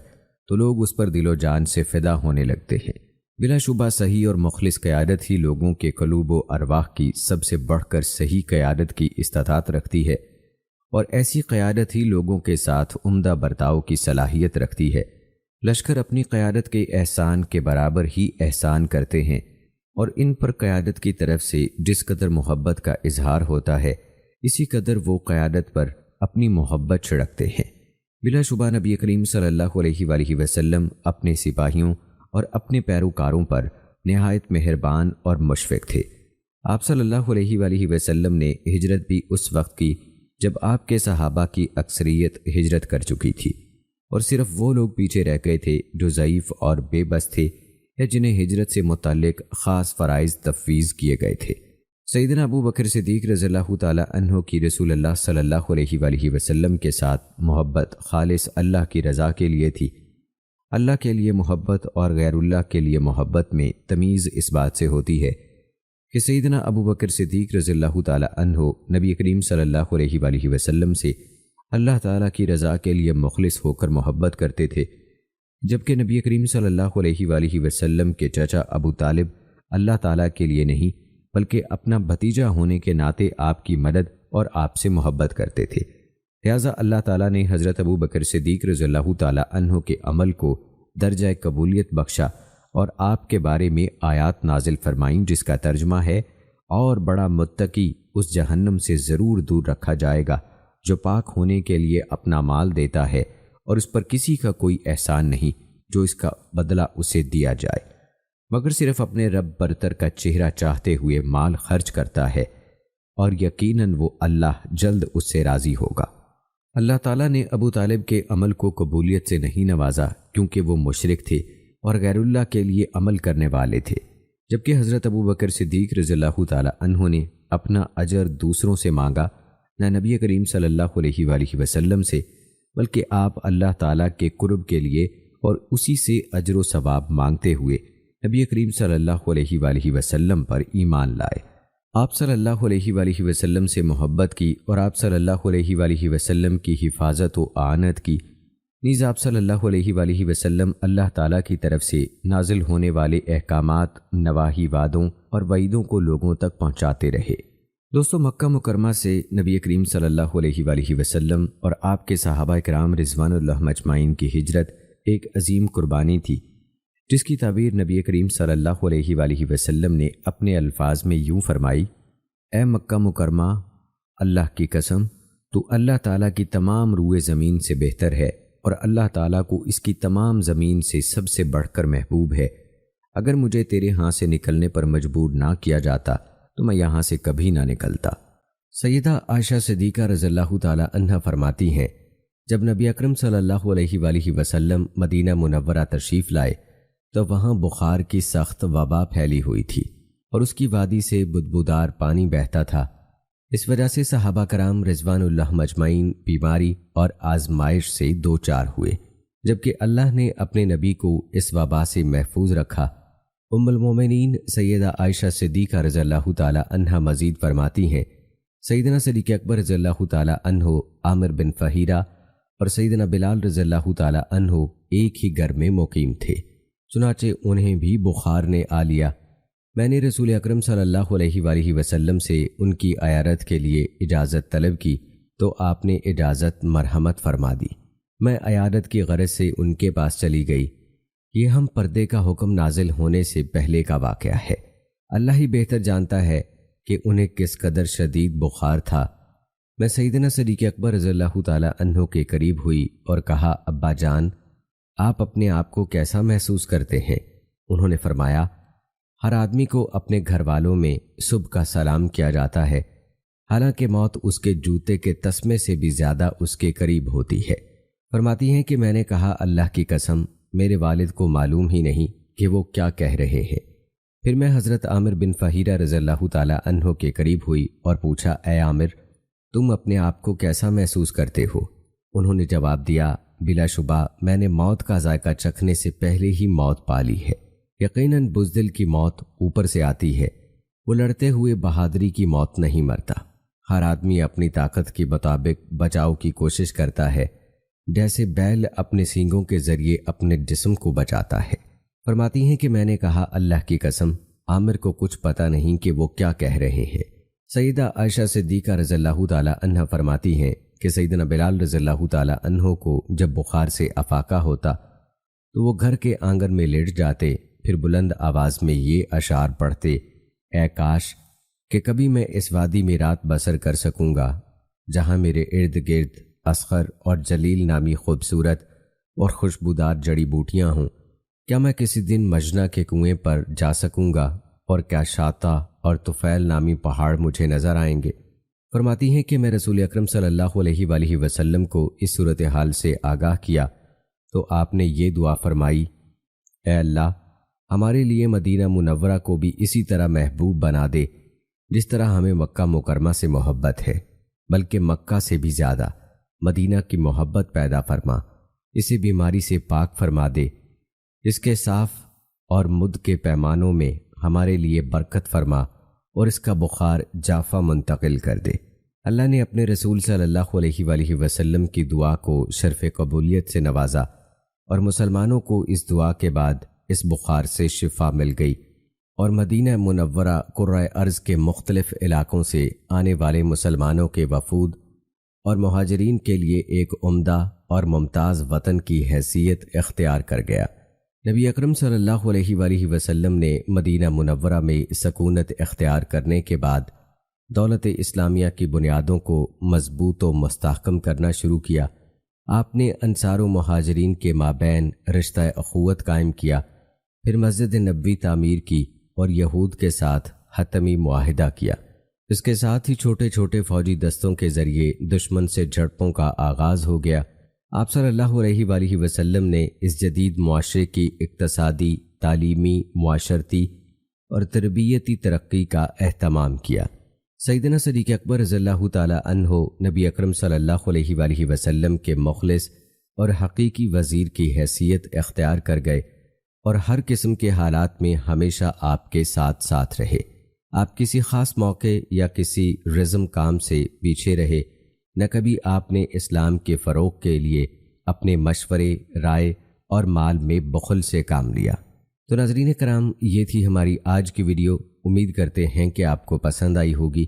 تو لوگ اس پر دل و جان سے فدا ہونے لگتے ہیں۔ بلا شبہ صحیح اور مخلص قیادت ہی لوگوں کے قلوب و ارواح کی سب سے بڑھ کر صحیح قیادت کی استطاعت رکھتی ہے، اور ایسی قیادت ہی لوگوں کے ساتھ عمدہ برتاؤ کی صلاحیت رکھتی ہے۔ لشکر اپنی قیادت کے احسان کے برابر ہی احسان کرتے ہیں، اور ان پر قیادت کی طرف سے جس قدر محبت کا اظہار ہوتا ہے، اسی قدر وہ قیادت پر اپنی محبت چھڑکتے ہیں۔ بلا شبہ نبی کریم صلی اللہ علیہ وآلہ وسلم اپنے سپاہیوں اور اپنے پیروکاروں پر نہایت مہربان اور مشفق تھے۔ آپ صلی اللہ علیہ وآلہ وسلم نے ہجرت بھی اس وقت کی جب آپ کے صحابہ کی اکثریت ہجرت کر چکی تھی، اور صرف وہ لوگ پیچھے رہ گئے تھے جو ضعیف اور بے بس تھے یا جنہیں ہجرت سے متعلق خاص فرائض تفویض کیے گئے تھے۔ سیدنا ابو بکر صدیق رضی اللہ تعالی عنہ کی رسول اللہ صلی اللہ علیہ وآلہ وسلم کے ساتھ محبت خالص اللہ کی رضا کے لیے تھی۔ اللہ کے لیے محبت اور غیر اللہ کے لیے محبت میں تمیز اس بات سے ہوتی ہے کہ سیدنا ابو بکر صدیق رضی اللہ تعالی عنہ نبی کریم صلی اللہ علیہ وآلہ وسلم سے اللہ تعالیٰ کی رضا کے لیے مخلص ہو کر محبت کرتے تھے، جبکہ نبی کریم صلی اللہ علیہ وآلہ وسلم کے چچا ابو طالب اللہ تعالیٰ کے لیے نہیں بلکہ اپنا بھتیجا ہونے کے ناطے آپ کی مدد اور آپ سے محبت کرتے تھے۔ لہٰذا اللہ تعالیٰ نے حضرت ابو بکر صدیق رضی اللہ تعالیٰ عنہ کے عمل کو درجہ قبولیت بخشا اور آپ کے بارے میں آیات نازل فرمائیں، جس کا ترجمہ ہے، اور بڑا متقی اس جہنم سے ضرور دور رکھا جائے گا جو پاک ہونے کے لیے اپنا مال دیتا ہے اور اس پر کسی کا کوئی احسان نہیں جو اس کا بدلہ اسے دیا جائے، مگر صرف اپنے رب برتر کا چہرہ چاہتے ہوئے مال خرچ کرتا ہے، اور یقیناً وہ اللہ جلد اس سے راضی ہوگا۔ اللہ تعالیٰ نے ابو طالب کے عمل کو قبولیت سے نہیں نوازا کیونکہ وہ مشرک تھے اور غیر اللہ کے لیے عمل کرنے والے تھے، جبکہ حضرت ابو بکر صدیق رضی اللہ تعالی عنہ نے اپنا اجر دوسروں سے مانگا، نہ نبی کریم صلی اللہ علیہ وآلہ وسلم سے، بلکہ آپ اللہ تعالیٰ کے قرب کے لیے اور اسی سے اجر و ثواب مانگتے ہوئے نبی کریم صلی اللہ علیہ وآلہ وسلم پر ایمان لائے۔ آپ صلی اللہ علیہ وآلہ وسلم سے محبت کی اور آپ صلی اللہ علیہ وآلہ وسلم کی حفاظت و اعانت کی، نیز آپ صلی اللہ علیہ وآلہ وسلم اللہ تعالیٰ کی طرف سے نازل ہونے والے احکامات، نواہی، وعدوں اور وعیدوں کو لوگوں تک پہنچاتے رہے۔ دوستو، مکہ مکرمہ سے نبی کریم صلی اللہ علیہ وآلہ وسلم اور آپ کے صحابہ کرام رضوان اللہ مجمعین کی ہجرت ایک عظیم قربانی تھی، جس کی تعبیر نبی کریم صلی اللہ علیہ وآلہ وسلم نے اپنے الفاظ میں یوں فرمائی: اے مکہ مکرمہ، اللہ کی قسم، تو اللہ تعالیٰ کی تمام روئے زمین سے بہتر ہے اور اللہ تعالیٰ کو اس کی تمام زمین سے سب سے بڑھ کر محبوب ہے۔ اگر مجھے تیرے ہاں سے نکلنے پر مجبور نہ کیا جاتا تو میں یہاں سے کبھی نہ نکلتا۔ سیدہ عائشہ صدیقہ رضی اللہ تعالی عنہا فرماتی ہیں، جب نبی اکرم صلی اللہ علیہ وآلہ وسلم مدینہ منورہ تشریف لائے تو وہاں بخار کی سخت وبا پھیلی ہوئی تھی اور اس کی وادی سے بدبودار پانی بہتا تھا۔ اس وجہ سے صحابہ کرام رضوان اللہ مجمعین بیماری اور آزمائش سے دوچار ہوئے، جبکہ اللہ نے اپنے نبی کو اس وبا سے محفوظ رکھا۔ ام المومنین سیدہ عائشہ صدیقہ رضی اللہ تعالی عنہا مزید فرماتی ہیں، سیدنا صدیق اکبر رضی اللہ تعالی عنہ، عامر بن فہیرہ اور سیدنا بلال رضی اللہ تعالی عنہ ایک ہی گھر میں مقیم تھے، چنانچہ انہیں بھی بخار نے آ لیا۔ میں نے رسول اکرم صلی اللہ علیہ وآلہ وسلم سے ان کی عیادت کے لیے اجازت طلب کی تو آپ نے اجازت مرحمت فرما دی۔ میں عیادت کی غرض سے ان کے پاس چلی گئی۔ یہ ہم پردے کا حکم نازل ہونے سے پہلے کا واقعہ ہے۔ اللہ ہی بہتر جانتا ہے کہ انہیں کس قدر شدید بخار تھا۔ میں سیدنا صدیق اکبر رضی اللہ تعالی عنہ کے قریب ہوئی اور کہا، ابا جان، آپ اپنے آپ کو کیسا محسوس کرتے ہیں؟ انہوں نے فرمایا، ہر آدمی کو اپنے گھر والوں میں صبح کا سلام کیا جاتا ہے، حالانکہ موت اس کے جوتے کے تسمے سے بھی زیادہ اس کے قریب ہوتی ہے۔ فرماتی ہیں کہ میں نے کہا، اللہ کی قسم، میرے والد کو معلوم ہی نہیں کہ وہ کیا کہہ رہے ہیں۔ پھر میں حضرت عامر بن فہیرہ رضی اللہ تعالی عنہ کے قریب ہوئی اور پوچھا، اے عامر، تم اپنے آپ کو کیسا محسوس کرتے ہو؟ انہوں نے جواب دیا، بلا شبہ میں نے موت کا ذائقہ چکھنے سے پہلے ہی موت پا لی ہے۔ یقیناً بزدل کی موت اوپر سے آتی ہے، وہ لڑتے ہوئے بہادری کی موت نہیں مرتا۔ ہر آدمی اپنی طاقت کے مطابق بچاؤ کی کوشش کرتا ہے، جیسے بیل اپنے سینگوں کے ذریعے اپنے جسم کو بچاتا ہے۔ فرماتی ہیں کہ میں نے کہا، اللہ کی قسم، عامر کو کچھ پتہ نہیں کہ وہ کیا کہہ رہے ہیں۔ سیدہ عائشہ صدیقہ رضی اللہ تعالی عنہا فرماتی ہیں کہ سیدنا بلال رضی اللہ تعالی عنہ کو جب بخار سے افاقہ ہوتا تو وہ گھر کے آنگن میں لیٹ جاتے، پھر بلند آواز میں یہ اشعار پڑھتے، اے کاش کہ کبھی میں اس وادی میں رات بسر کر سکوں گا جہاں میرے ارد گرد اصغر اور جلیل نامی خوبصورت اور خوشبودار جڑی بوٹیاں ہوں۔ کیا میں کسی دن مجنہ کے کنویں پر جا سکوں گا، اور کیا شاطا اور طفیل نامی پہاڑ مجھے نظر آئیں گے؟ فرماتی ہیں کہ میں رسول اکرم صلی اللہ علیہ وآلہ وسلم کو اس صورتحال سے آگاہ کیا تو آپ نے یہ دعا فرمائی، اے اللہ، ہمارے لیے مدینہ منورہ کو بھی اسی طرح محبوب بنا دے جس طرح ہمیں مکہ مکرمہ سے محبت ہے، بلکہ مکہ سے بھی زیادہ مدینہ کی محبت پیدا فرما، اسے بیماری سے پاک فرما دے، اس کے صاف اور مد کے پیمانوں میں ہمارے لیے برکت فرما اور اس کا بخار جافہ منتقل کر دے۔ اللہ نے اپنے رسول صلی اللہ علیہ وآلہ وسلم کی دعا کو شرف قبولیت سے نوازا اور مسلمانوں کو اس دعا کے بعد اس بخار سے شفا مل گئی، اور مدینہ منورہ قرۂ ارض کے مختلف علاقوں سے آنے والے مسلمانوں کے وفود اور مہاجرین کے لیے ایک عمدہ اور ممتاز وطن کی حیثیت اختیار کر گیا۔ نبی اکرم صلی اللہ علیہ وآلہ وسلم نے مدینہ منورہ میں سکونت اختیار کرنے کے بعد دولت اسلامیہ کی بنیادوں کو مضبوط و مستحکم کرنا شروع کیا۔ آپ نے انصار و مہاجرین کے مابین رشتہ اخوت قائم کیا، پھر مسجد نبوی تعمیر کی اور یہود کے ساتھ حتمی معاہدہ کیا۔ اس کے ساتھ ہی چھوٹے چھوٹے فوجی دستوں کے ذریعے دشمن سے جھڑپوں کا آغاز ہو گیا۔ آپ صلی اللہ علیہ وآلہ وسلم نے اس جدید معاشرے کی اقتصادی، تعلیمی، معاشرتی اور تربیتی ترقی کا اہتمام کیا۔ سیدنا صدیق اکبر رضی اللہ تعالی عنہ نبی اکرم صلی اللہ علیہ وآلہ وسلم کے مخلص اور حقیقی وزیر کی حیثیت اختیار کر گئے اور ہر قسم کے حالات میں ہمیشہ آپ کے ساتھ ساتھ رہے۔ آپ کسی خاص موقع یا کسی رزم کام سے پیچھے رہے، نہ کبھی آپ نے اسلام کے فروغ کے لیے اپنے مشورے، رائے اور مال میں بخل سے کام لیا۔ تو ناظرین کرام، یہ تھی ہماری آج کی ویڈیو۔ امید کرتے ہیں کہ آپ کو پسند آئی ہوگی۔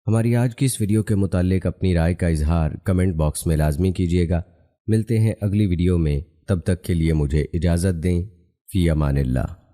ہماری آج کی اس ویڈیو کے متعلق اپنی رائے کا اظہار کمنٹ باکس میں لازمی کیجیے گا۔ ملتے ہیں اگلی ویڈیو میں، تب تک کے لیے مجھے اجازت دیں۔ فی امان اللہ۔